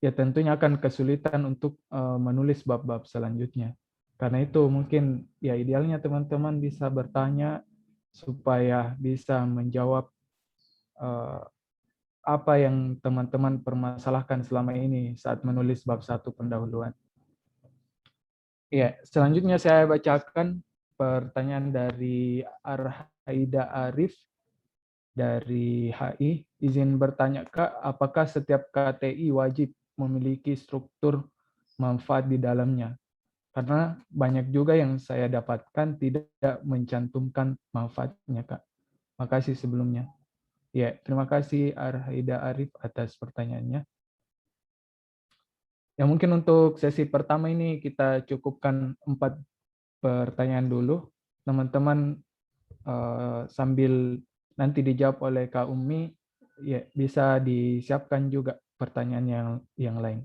ya tentunya akan kesulitan untuk menulis bab-bab selanjutnya. Karena itu mungkin ya idealnya teman-teman bisa bertanya supaya bisa menjawab apa yang teman-teman permasalahkan selama ini saat menulis bab 1 pendahuluan. Ya, selanjutnya saya bacakan pertanyaan dari Arhaida Arif dari HI. Izin bertanya, Kak, apakah setiap KTI wajib memiliki struktur manfaat di dalamnya? Karena banyak juga yang saya dapatkan tidak mencantumkan manfaatnya, Kak. Makasih sebelumnya. Ya, terima kasih Arhaida Arif atas pertanyaannya. Ya, mungkin untuk sesi pertama ini kita cukupkan 4 pertanyaan dulu. Teman-teman sambil nanti dijawab oleh Kak Umi, ya bisa disiapkan juga pertanyaan yang lain.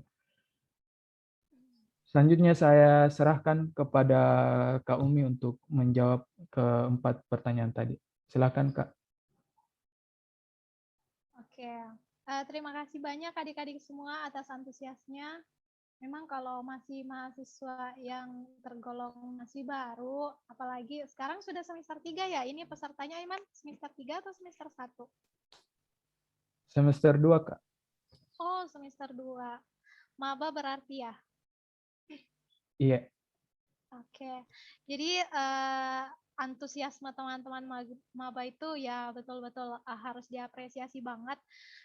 Selanjutnya saya serahkan kepada Kak Umi untuk menjawab keempat pertanyaan tadi. Silakan Kak. Oke, terima kasih banyak adik-adik semua atas antusiasnya. Memang kalau masih mahasiswa yang tergolong masih baru, apalagi sekarang sudah semester 3 ya, ini pesertanya Iman semester 3 atau semester 1? Semester 2 Kak. Oh, semester 2. Maba berarti ya? Iya. Oke, jadi antusiasme teman-teman maba itu ya betul-betul harus diapresiasi banget.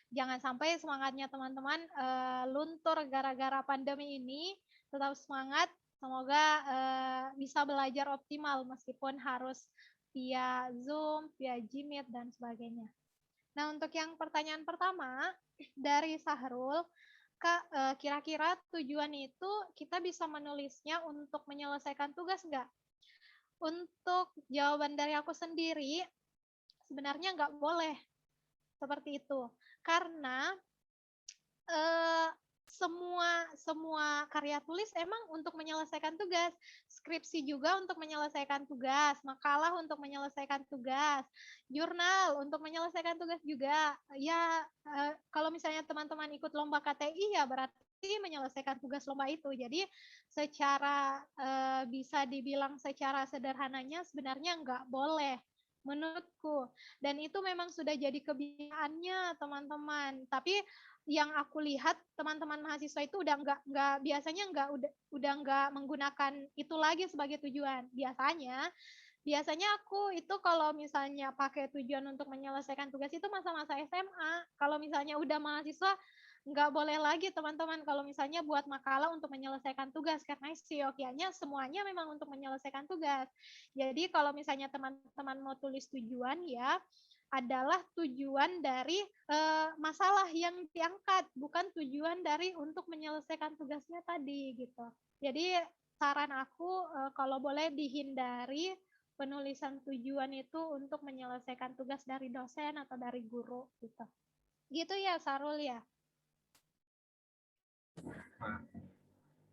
Jangan sampai semangatnya teman-teman luntur gara-gara pandemi ini. Tetap semangat, semoga bisa belajar optimal meskipun harus via Zoom, via Gmeet, dan sebagainya. Nah, untuk yang pertanyaan pertama dari Sahrul, Kak, kira-kira tujuan itu kita bisa menulisnya untuk menyelesaikan tugas nggak? Untuk jawaban dari aku sendiri, sebenarnya nggak boleh seperti itu. Karena semua karya tulis emang untuk menyelesaikan tugas, skripsi juga untuk menyelesaikan tugas, makalah untuk menyelesaikan tugas, jurnal untuk menyelesaikan tugas juga. Ya, kalau misalnya teman-teman ikut lomba KTI ya berarti menyelesaikan tugas lomba itu. Jadi secara bisa dibilang secara sederhananya sebenarnya nggak boleh menurutku. Dan itu memang sudah jadi kebiasaannya teman-teman. Tapi yang aku lihat teman-teman mahasiswa itu udah nggak biasanya udah nggak menggunakan itu lagi sebagai tujuan. Biasanya aku itu kalau misalnya pakai tujuan untuk menyelesaikan tugas itu masa-masa SMA. Kalau misalnya udah mahasiswa nggak boleh lagi teman-teman kalau misalnya buat makalah untuk menyelesaikan tugas karena siokianya semuanya memang untuk menyelesaikan tugas. Jadi kalau misalnya teman-teman mau tulis tujuan ya adalah tujuan dari masalah yang diangkat, bukan tujuan dari untuk menyelesaikan tugasnya tadi gitu. Jadi saran aku kalau boleh dihindari penulisan tujuan itu untuk menyelesaikan tugas dari dosen atau dari guru gitu. Gitu ya Sarul ya.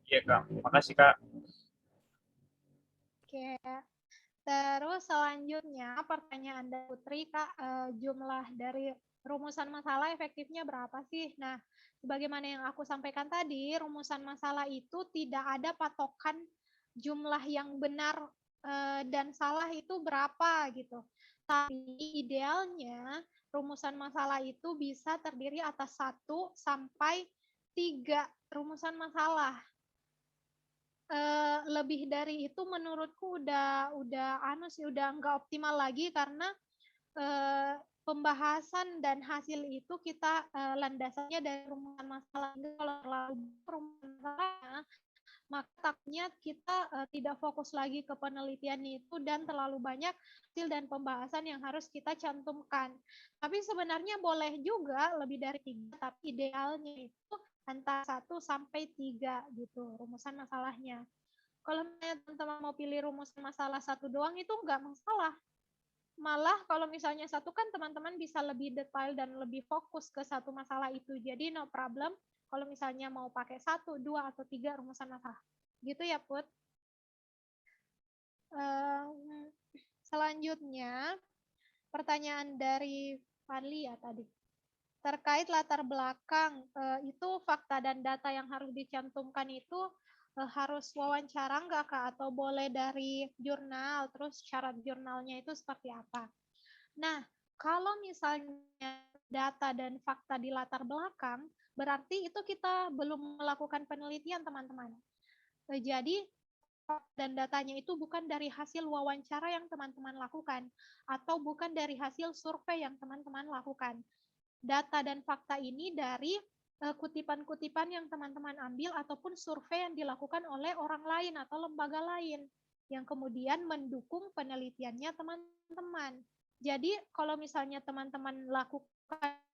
Iya Kak, makasih Kak. Oke. Terus selanjutnya pertanyaan dari Putri, Kak, jumlah dari rumusan masalah efektifnya berapa sih? Nah, sebagaimana yang aku sampaikan tadi, rumusan masalah itu tidak ada patokan jumlah yang benar dan salah itu berapa gitu. Tapi idealnya rumusan masalah itu bisa terdiri atas 1 sampai 3 rumusan masalah. Lebih dari itu menurutku udah udah nggak optimal lagi karena pembahasan dan hasil itu kita landasannya dari rumusan masalah. Kalau terlalu rumusan masalahnya, maka takutnya kita tidak fokus lagi ke penelitian itu dan terlalu banyak hasil dan pembahasan yang harus kita cantumkan. Tapi sebenarnya boleh juga lebih dari 3, tapi idealnya itu antara 1 sampai 3 gitu rumusan masalahnya. Kalau misalnya teman-teman mau pilih rumusan masalah 1 doang itu nggak masalah. Malah kalau misalnya 1 kan teman-teman bisa lebih detail dan lebih fokus ke satu masalah itu. Jadi no problem kalau misalnya mau pakai 1, 2, atau 3 rumusan masalah. Gitu ya Put. Selanjutnya pertanyaan dari Fadli ya tadi. Terkait latar belakang, itu fakta dan data yang harus dicantumkan itu harus wawancara nggak Kak? Atau boleh dari jurnal, terus syarat jurnalnya itu seperti apa? Nah, kalau misalnya data dan fakta di latar belakang, berarti itu kita belum melakukan penelitian teman-teman. Jadi dan datanya itu bukan dari hasil wawancara yang teman-teman lakukan atau bukan dari hasil survei yang teman-teman lakukan. Data dan fakta ini dari kutipan-kutipan yang teman-teman ambil ataupun survei yang dilakukan oleh orang lain atau lembaga lain yang kemudian mendukung penelitiannya teman-teman. Jadi kalau misalnya teman-teman lakukan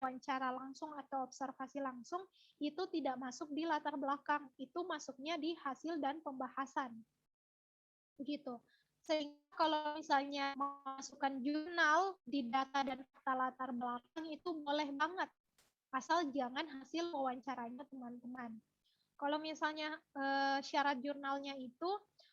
wawancara langsung atau observasi langsung, itu tidak masuk di latar belakang, itu masuknya di hasil dan pembahasan. Begitu. Sehingga kalau misalnya memasukkan jurnal di data dan fakta latar belakang itu boleh banget, asal jangan hasil wawancaranya teman-teman. Kalau misalnya syarat jurnalnya itu,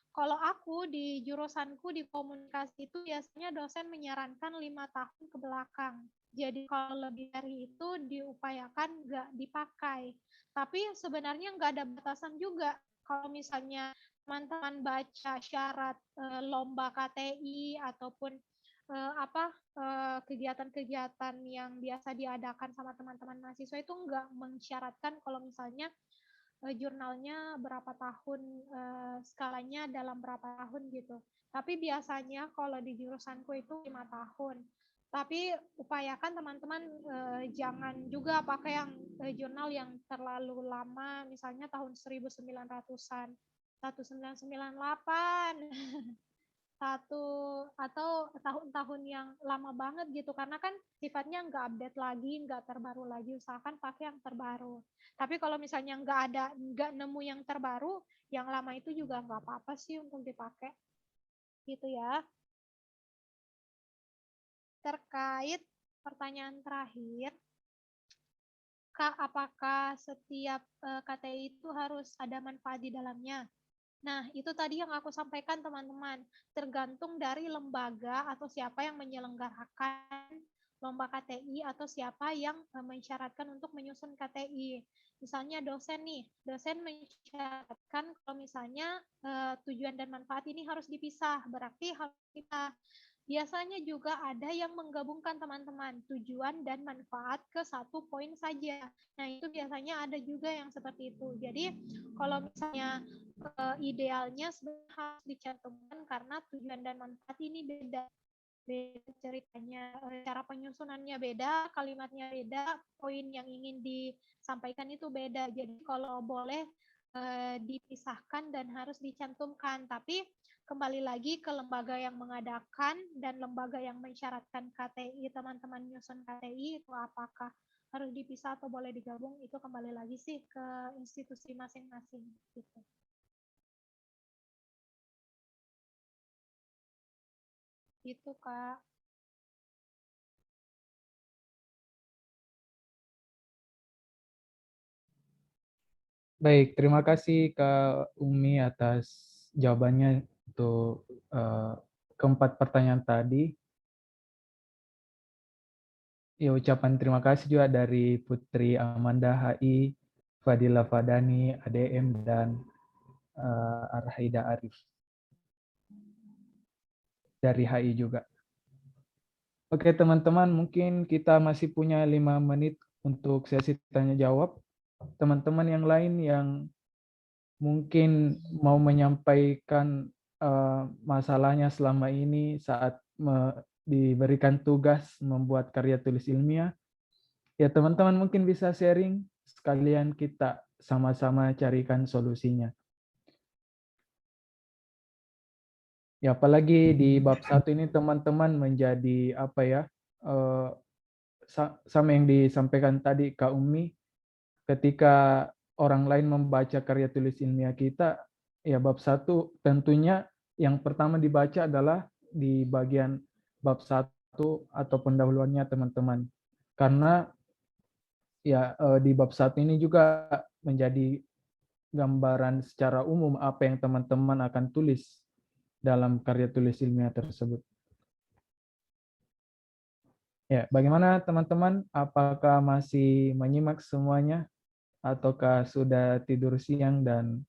kalau aku di jurusanku di komunikasi itu biasanya dosen menyarankan 5 tahun ke belakang. Jadi kalau lebih dari itu diupayakan nggak dipakai. Tapi sebenarnya nggak ada batasan juga. Kalau misalnya teman-teman baca syarat lomba KTI ataupun kegiatan-kegiatan yang biasa diadakan sama teman-teman mahasiswa itu nggak mensyaratkan kalau misalnya jurnalnya berapa tahun, skalanya dalam berapa tahun gitu. Tapi biasanya kalau di jurusanku itu 5 tahun. Tapi upayakan teman-teman jangan juga pakai yang jurnal yang terlalu lama, misalnya tahun 1900-an, 1998. Atau tahun-tahun yang lama banget gitu, karena kan sifatnya nggak update lagi, nggak terbaru lagi, usahakan pakai yang terbaru. Tapi kalau misalnya nggak nemu yang terbaru, yang lama itu juga nggak apa-apa sih untuk dipakai, gitu ya. Terkait pertanyaan terakhir, Kak, apakah setiap KTI itu harus ada manfaat di dalamnya? Nah, itu tadi yang aku sampaikan teman-teman, tergantung dari lembaga atau siapa yang menyelenggarakan lomba KTI atau siapa yang mensyaratkan untuk menyusun KTI. Misalnya dosen nih, dosen mensyaratkan kalau misalnya tujuan dan manfaat ini harus dipisah, berarti harus kita. Biasanya juga ada yang menggabungkan teman-teman tujuan dan manfaat ke satu poin saja. Nah, itu biasanya ada juga yang seperti itu. Jadi, kalau misalnya idealnya sebenarnya harus dicantumkan karena tujuan dan manfaat ini beda ceritanya, cara penyusunannya beda, kalimatnya beda, poin yang ingin disampaikan itu beda. Jadi kalau boleh dipisahkan dan harus dicantumkan, tapi kembali lagi ke lembaga yang mengadakan dan lembaga yang mensyaratkan KTI, teman-teman nyusun KTI itu apakah harus dipisah atau boleh digabung, itu kembali lagi sih ke institusi masing-masing gitu. Gitu, Kak. Baik, terima kasih Kak Umi atas jawabannya untuk keempat pertanyaan tadi. Ya, ucapan terima kasih juga dari Putri Amanda HI, Fadila Fadani, ADM, dan Arhaida Arif dari HI juga. Oke teman-teman, mungkin kita masih punya 5 menit untuk sesi tanya jawab. Teman-teman yang lain yang mungkin mau menyampaikan masalahnya selama ini saat diberikan tugas membuat karya tulis ilmiah, ya teman-teman mungkin bisa sharing, sekalian kita sama-sama carikan solusinya. Ya, apalagi di bab 1 ini teman-teman menjadi apa ya, sama yang disampaikan tadi Kak Umi, ketika orang lain membaca karya tulis ilmiah kita, ya bab 1 tentunya yang pertama dibaca adalah di bagian bab 1 atau pendahuluannya teman-teman. Karena ya di bab 1 ini juga menjadi gambaran secara umum apa yang teman-teman akan tulis dalam karya tulis ilmiah tersebut. Ya, bagaimana teman-teman? Apakah masih menyimak semuanya? Ataukah sudah tidur siang dan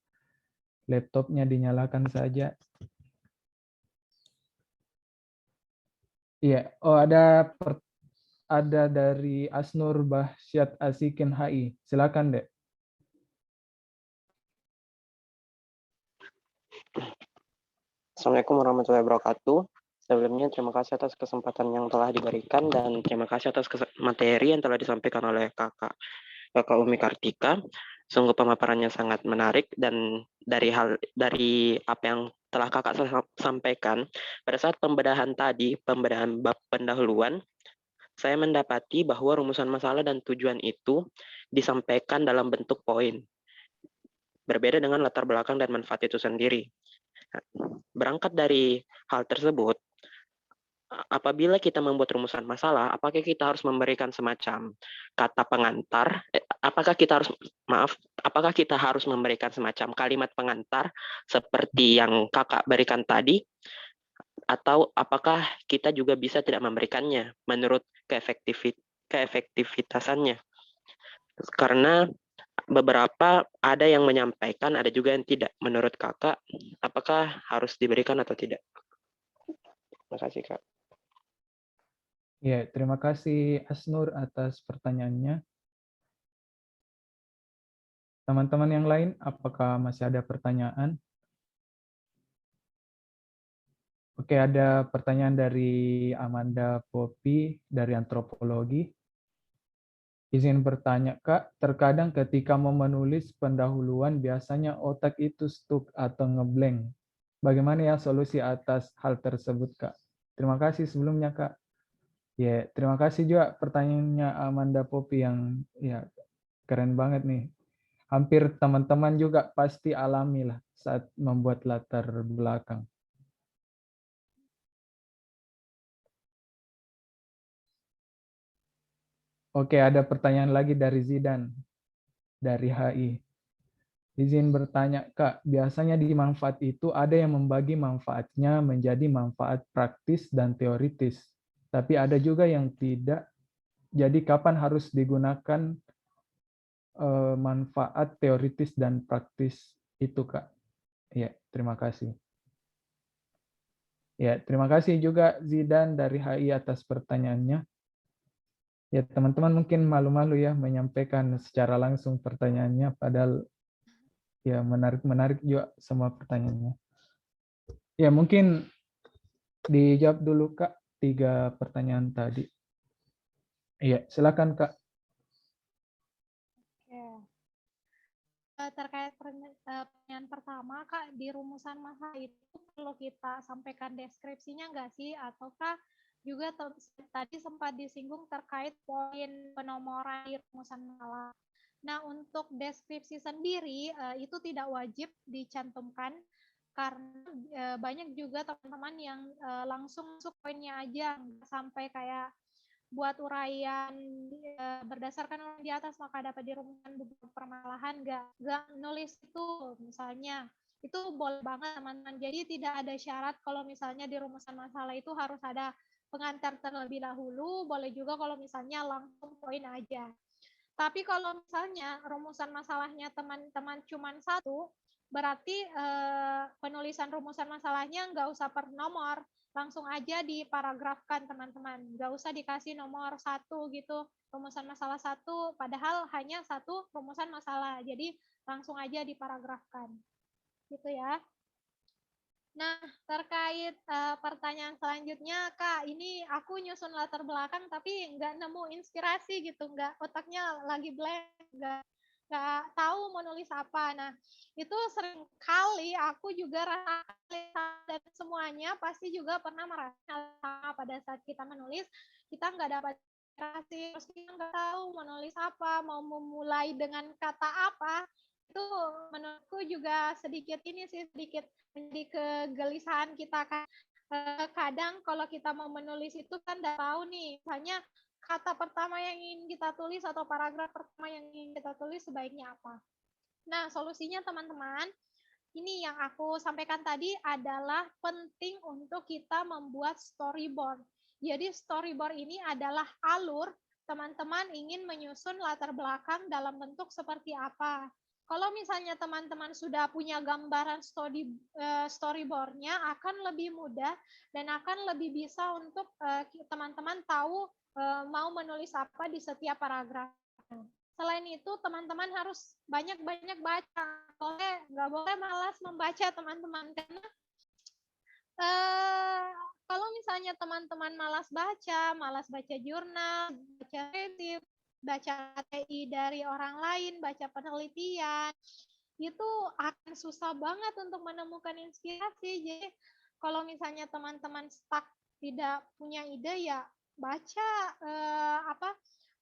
laptopnya dinyalakan saja? Iya, oh ada dari Asnur Bahsyat Asikin HI. Silakan, Dek. Assalamualaikum warahmatullahi wabarakatuh. Sebelumnya terima kasih atas kesempatan yang telah diberikan dan terima kasih atas materi yang telah disampaikan oleh Kakak Umi Kartika. Sungguh pemaparannya sangat menarik dan dari apa yang telah Kakak sampaikan pada saat pembedahan bab pendahuluan, saya mendapati bahwa rumusan masalah dan tujuan itu disampaikan dalam bentuk poin. Berbeda dengan latar belakang dan manfaat itu sendiri. Berangkat dari hal tersebut, apabila kita membuat rumusan masalah, apakah kita harus memberikan semacam kata pengantar? Apakah kita harus memberikan semacam kalimat pengantar seperti yang Kakak berikan tadi? Atau apakah kita juga bisa tidak memberikannya menurut keefektivitasannya? Karena beberapa ada yang menyampaikan, ada juga yang tidak. Menurut Kakak, apakah harus diberikan atau tidak? Terima kasih, Kak. Ya, terima kasih Asnur atas pertanyaannya. Teman-teman yang lain, apakah masih ada pertanyaan? Oke, ada pertanyaan dari Amanda Poppy dari Antropologi. Izin bertanya, Kak, terkadang ketika mau menulis pendahuluan biasanya otak itu stuck atau ngeblank. Bagaimana ya solusi atas hal tersebut, Kak? Terima kasih sebelumnya, Kak. Ya, terima kasih juga pertanyaannya Amanda Poppy yang ya keren banget nih. Hampir teman-teman juga pasti alami lah saat membuat latar belakang. Oke, ada pertanyaan lagi dari Zidan, dari HI. Izin bertanya, Kak, biasanya di manfaat itu ada yang membagi manfaatnya menjadi manfaat praktis dan teoritis. Tapi ada juga yang tidak. Jadi kapan harus digunakan manfaat teoritis dan praktis itu, Kak? Ya, terima kasih. Ya, terima kasih juga Zidan dari HI atas pertanyaannya. Ya, teman-teman mungkin malu-malu ya menyampaikan secara langsung pertanyaannya, padahal ya menarik juga semua pertanyaannya. Ya, mungkin dijawab dulu Kak 3 pertanyaan tadi. Iya, silakan Kak. Terkait pertanyaan pertama, Kak, di rumusan masalah itu perlu kita sampaikan deskripsinya nggak sih? Ataukah juga tadi sempat disinggung terkait poin penomoran di rumusan masalah. Nah, untuk deskripsi sendiri itu tidak wajib dicantumkan karena banyak juga teman-teman yang langsung masuk poinnya aja, sampai kayak buat uraian berdasarkan di atas maka dapat dirumuskan beberapa permasalahan, nggak nulis itu misalnya. Itu boleh banget teman-teman. Jadi tidak ada syarat kalau misalnya di rumusan masalah itu harus ada pengantar terlebih dahulu, boleh juga kalau misalnya langsung poin aja. Tapi kalau misalnya rumusan masalahnya teman-teman cuma satu, berarti penulisan rumusan masalahnya nggak usah per nomor, langsung aja diparagrafkan teman-teman. Nggak usah dikasih nomor 1 gitu, rumusan masalah 1, padahal hanya 1 rumusan masalah. Jadi langsung aja diparagrafkan. Gitu ya. Nah, terkait pertanyaan selanjutnya, Kak, ini aku nyusun latar belakang tapi nggak nemu inspirasi gitu, otaknya lagi blank, nggak tahu mau nulis apa. Nah, itu sering kali aku juga rasa dan semuanya pasti juga pernah merasa sama pada saat kita menulis, kita nggak dapat inspirasi, terus kita nggak tahu mau nulis apa, mau memulai dengan kata apa. Itu menurutku juga sedikit menjadi kegelisahan kita kan. Kadang kalau kita mau menulis itu kan udah tahu nih, misalnya kata pertama yang ingin kita tulis atau paragraf pertama yang ingin kita tulis sebaiknya apa. Nah, solusinya teman-teman, ini yang aku sampaikan tadi adalah penting untuk kita membuat storyboard. Jadi storyboard ini adalah alur teman-teman ingin menyusun latar belakang dalam bentuk seperti apa. Kalau misalnya teman-teman sudah punya gambaran storyboard-nya, akan lebih mudah dan akan lebih bisa untuk teman-teman tahu mau menulis apa di setiap paragraf. Selain itu, teman-teman harus banyak-banyak baca. Nggak boleh malas membaca, teman-teman, karena kalau misalnya teman-teman malas baca jurnal, baca review, baca KTI dari orang lain, baca penelitian, itu akan susah banget untuk menemukan inspirasi. Jadi kalau misalnya teman-teman stuck tidak punya ide, ya baca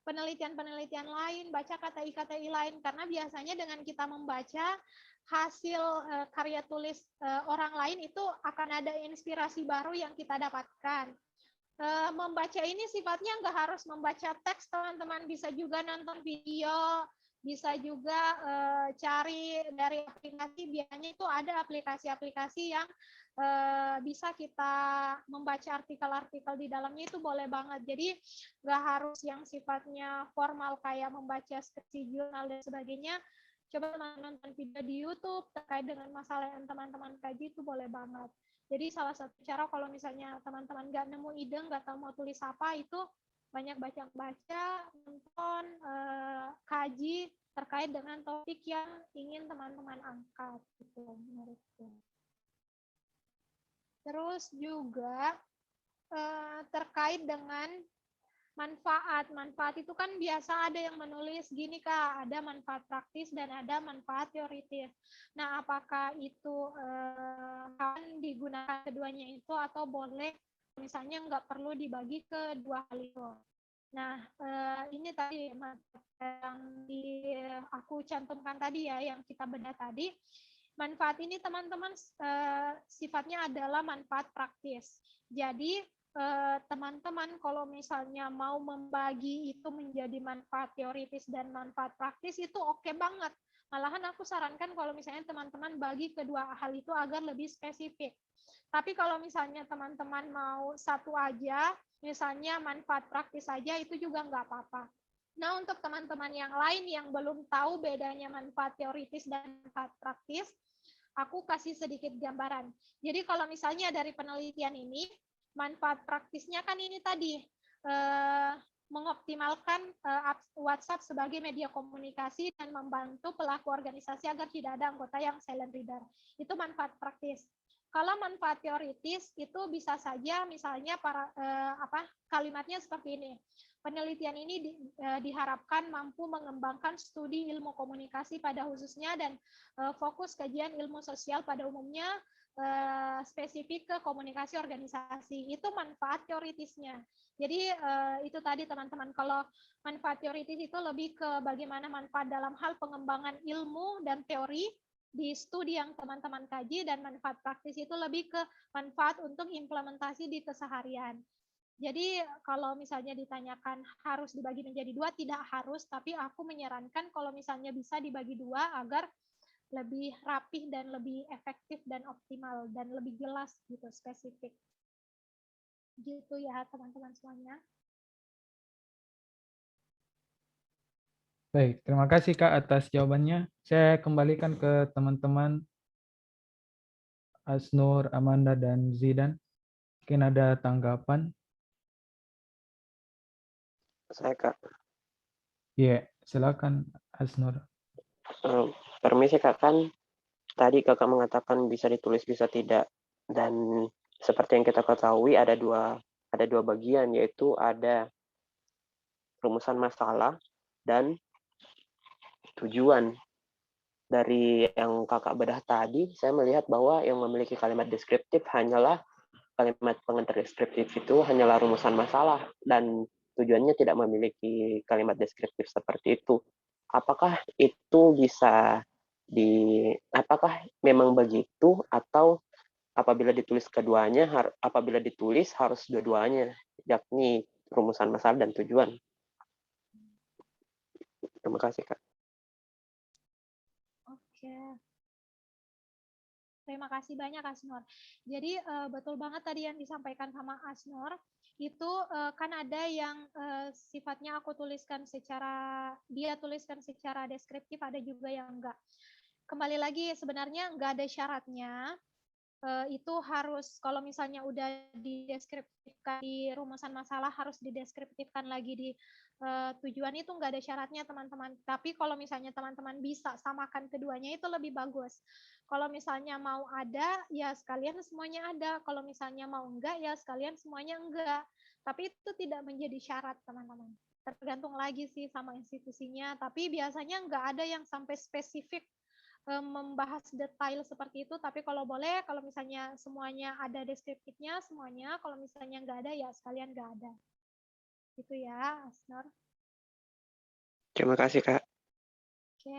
penelitian-penelitian lain, baca KTI-KTI lain, karena biasanya dengan kita membaca hasil karya tulis orang lain itu akan ada inspirasi baru yang kita dapatkan. Membaca ini sifatnya nggak harus membaca teks, teman-teman, bisa juga nonton video, bisa juga cari dari aplikasi. Biasanya itu ada aplikasi-aplikasi yang bisa kita membaca artikel-artikel di dalamnya, itu boleh banget. Jadi nggak harus yang sifatnya formal kayak membaca skripsi, jurnal, dan sebagainya. Coba teman-teman nonton video di YouTube terkait dengan masalah yang teman-teman kaji, itu boleh banget. Jadi salah satu cara kalau misalnya teman-teman nggak nemu ide, nggak tahu mau tulis apa, itu banyak baca-baca, nonton, kaji terkait dengan topik yang ingin teman-teman angkat. Gitu, menurutku. Terus juga terkait dengan manfaat. Manfaat itu kan biasa ada yang menulis gini, Kak, ada manfaat praktis dan ada manfaat teoritis. Nah, apakah itu akan digunakan keduanya itu, atau boleh misalnya nggak perlu dibagi ke dua hal itu. Nah, ini tadi yang aku cantumkan tadi ya, yang kita bedah tadi. Manfaat ini teman-teman sifatnya adalah manfaat praktis. Jadi teman-teman kalau misalnya mau membagi itu menjadi manfaat teoritis dan manfaat praktis, itu oke banget. Malahan aku sarankan kalau misalnya teman-teman bagi kedua hal itu agar lebih spesifik. Tapi kalau misalnya teman-teman mau satu aja, misalnya manfaat praktis saja, itu juga nggak apa-apa. Nah, untuk teman-teman yang lain yang belum tahu bedanya manfaat teoritis dan manfaat praktis, aku kasih sedikit gambaran. Jadi kalau misalnya dari penelitian ini, manfaat praktisnya kan ini tadi, mengoptimalkan WhatsApp sebagai media komunikasi dan membantu pelaku organisasi agar tidak ada anggota yang silent reader. Itu manfaat praktis. Kalau manfaat teoritis itu bisa saja misalnya kalimatnya seperti ini. Penelitian ini diharapkan mampu mengembangkan studi ilmu komunikasi pada khususnya dan fokus kajian ilmu sosial pada umumnya, spesifik ke komunikasi organisasi. Itu manfaat teoritisnya. Jadi itu tadi teman-teman, kalau manfaat teoritis itu lebih ke bagaimana manfaat dalam hal pengembangan ilmu dan teori di studi yang teman-teman kaji, dan manfaat praktis itu lebih ke manfaat untuk implementasi di keseharian. Jadi kalau misalnya ditanyakan harus dibagi menjadi dua, tidak harus, tapi aku menyarankan kalau misalnya bisa dibagi dua agar lebih rapih dan lebih efektif dan optimal dan lebih jelas gitu, spesifik. Gitu ya teman-teman semuanya. Baik, terima kasih Kak atas jawabannya. Saya kembalikan ke teman-teman Asnur, Amanda, dan Zidan. Mungkin ada tanggapan? Saya Kak. Iya, silakan Asnur. Permisi Kak, kan tadi Kakak mengatakan bisa ditulis bisa tidak, dan seperti yang kita ketahui ada dua bagian, yaitu ada rumusan masalah dan tujuan. Dari yang Kakak bedah tadi, saya melihat bahwa yang memiliki kalimat deskriptif hanyalah kalimat pengantar deskriptif itu hanyalah rumusan masalah, dan tujuannya tidak memiliki kalimat deskriptif seperti itu. Apakah itu bisa apakah memang begitu, atau apabila ditulis keduanya, apabila ditulis harus dua-duanya, yakni rumusan masalah dan tujuan? Terima kasih, Kak. Oke. Terima kasih banyak Asnur. Jadi betul banget tadi yang disampaikan sama Asnur. itu kan ada yang sifatnya dia tuliskan secara deskriptif, ada juga yang enggak. Kembali lagi sebenarnya enggak ada syaratnya. Itu harus kalau misalnya udah dideskriptifkan di rumusan masalah harus dideskriptifkan lagi di tujuan, itu enggak ada syaratnya teman-teman. Tapi kalau misalnya teman-teman bisa samakan keduanya itu lebih bagus. Kalau misalnya mau ada ya sekalian semuanya ada, kalau misalnya mau enggak ya sekalian semuanya enggak. Tapi itu tidak menjadi syarat teman-teman. Tergantung lagi sih sama institusinya, tapi biasanya enggak ada yang sampai spesifik membahas detail seperti itu, tapi kalau boleh, kalau misalnya semuanya ada deskriptifnya, semuanya, kalau misalnya nggak ada, ya sekalian nggak ada. Gitu ya, Asnur. Terima kasih, Kak. Oke.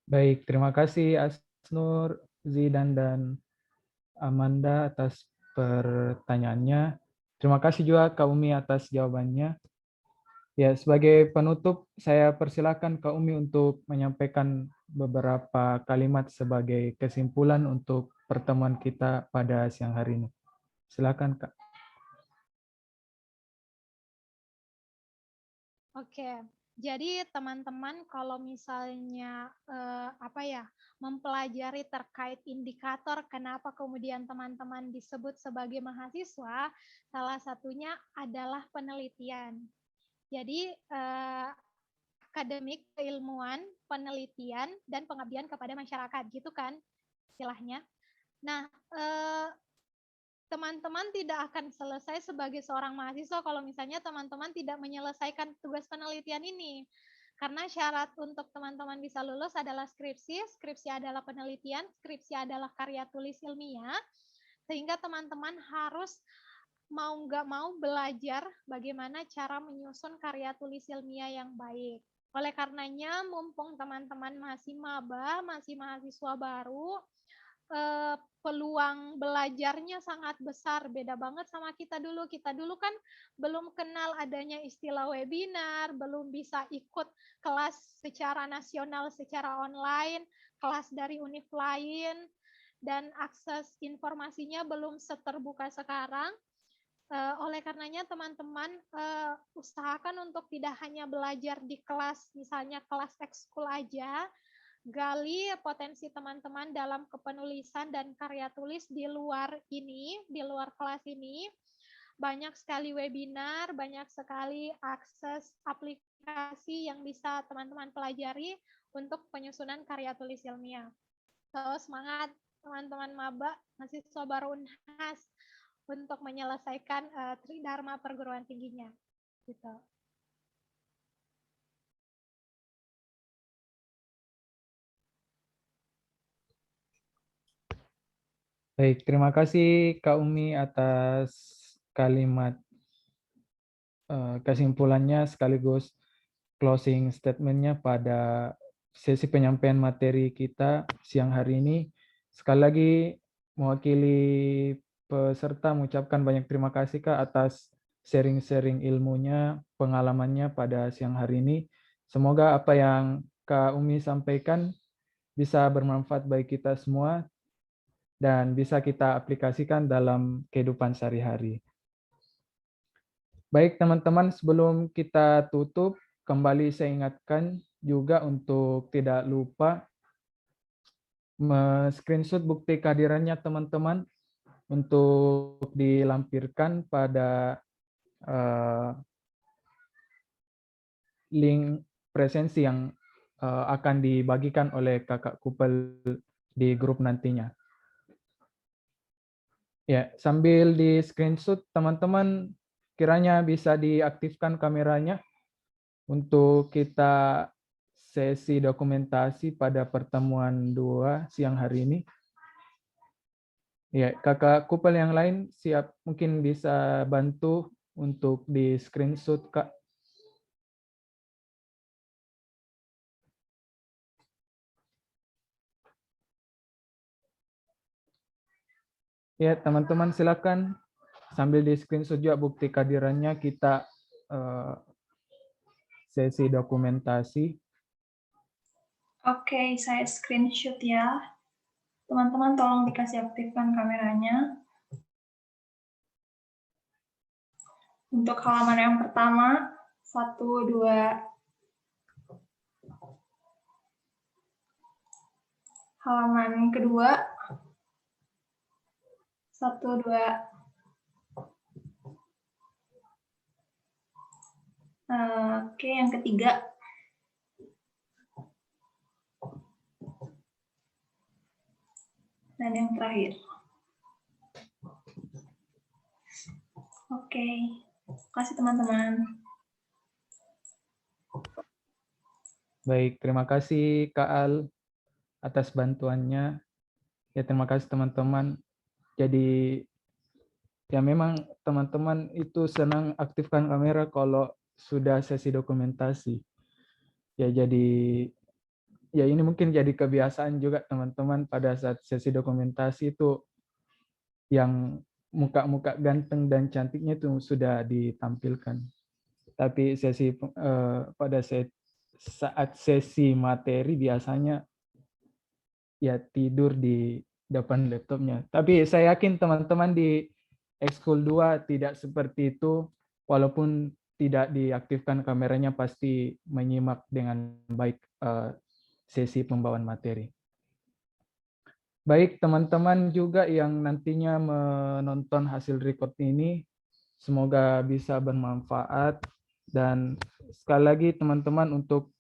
Baik, terima kasih Asnur, Zidan, dan Amanda atas pertanyaannya. Terima kasih juga Kak Umi atas jawabannya. Ya, sebagai penutup, saya persilakan Kak Umi untuk menyampaikan beberapa kalimat sebagai kesimpulan untuk pertemuan kita pada siang hari ini. Silakan, Kak. Oke. Jadi teman-teman kalau misalnya mempelajari terkait indikator kenapa kemudian teman-teman disebut sebagai mahasiswa, salah satunya adalah penelitian. Jadi akademik, keilmuan, penelitian, dan pengabdian kepada masyarakat, gitu kan istilahnya. Nah, teman-teman tidak akan selesai sebagai seorang mahasiswa kalau misalnya teman-teman tidak menyelesaikan tugas penelitian ini. Karena syarat untuk teman-teman bisa lulus adalah skripsi adalah penelitian, skripsi adalah karya tulis ilmiah, sehingga teman-teman harus mau nggak mau belajar bagaimana cara menyusun karya tulis ilmiah yang baik. Oleh karenanya, mumpung teman-teman masih maba, masih mahasiswa baru, peluang belajarnya sangat besar, beda banget sama kita dulu. Kita dulu kan belum kenal adanya istilah webinar, belum bisa ikut kelas secara nasional, secara online, kelas dari univ lain, dan akses informasinya belum seterbuka sekarang. Oleh karenanya teman-teman usahakan untuk tidak hanya belajar di kelas, misalnya kelas ekskul aja, gali potensi teman-teman dalam kepenulisan dan karya tulis di luar ini, di luar kelas ini. Banyak sekali webinar, banyak sekali akses aplikasi yang bisa teman-teman pelajari untuk penyusunan karya tulis ilmiah. So, semangat teman-teman maba, mahasiswa baru Unhas untuk menyelesaikan Tridharma perguruan tingginya. Gitu. Baik, terima kasih Kak Umi atas kalimat kesimpulannya sekaligus closing statement-nya pada sesi penyampaian materi kita siang hari ini. Sekali lagi mewakili peserta mengucapkan banyak terima kasih Kak atas sharing-sharing ilmunya, pengalamannya pada siang hari ini. Semoga apa yang Kak Umi sampaikan bisa bermanfaat bagi kita semua dan bisa kita aplikasikan dalam kehidupan sehari-hari. Baik teman-teman, sebelum kita tutup, kembali saya ingatkan juga untuk tidak lupa screenshot bukti kehadirannya teman-teman untuk dilampirkan pada link presensi yang akan dibagikan oleh kakak Kupel di grup nantinya. Ya, sambil di screenshot teman-teman kiranya bisa diaktifkan kameranya untuk kita sesi dokumentasi pada pertemuan 2 siang hari ini. Ya, kakak Kupel yang lain siap mungkin bisa bantu untuk di screenshot Kak. Ya, teman-teman silakan sambil di screenshot juga bukti kehadirannya kita sesi dokumentasi. Oke, saya screenshot ya. Teman-teman tolong dikasih aktifkan kameranya. Untuk halaman yang pertama, 1, 2. Halaman kedua, 1, 2. Oke, yang ketiga. Dan yang terakhir. Oke, terima kasih teman-teman. Baik, terima kasih Kak Al atas bantuannya. Ya, terima kasih teman-teman. Jadi ya memang teman-teman itu senang aktifkan kamera kalau sudah sesi dokumentasi. Ya jadi ya ini mungkin jadi kebiasaan juga teman-teman pada saat sesi dokumentasi itu yang muka-muka ganteng dan cantiknya itu sudah ditampilkan. Tapi pada saat sesi materi biasanya ya tidur di depan laptopnya. Tapi saya yakin teman-teman di Ekskul 2 tidak seperti itu, walaupun tidak diaktifkan kameranya pasti menyimak dengan baik sesi pembawaan materi. Baik teman-teman juga yang nantinya menonton hasil record ini, semoga bisa bermanfaat. Dan sekali lagi teman-teman untuk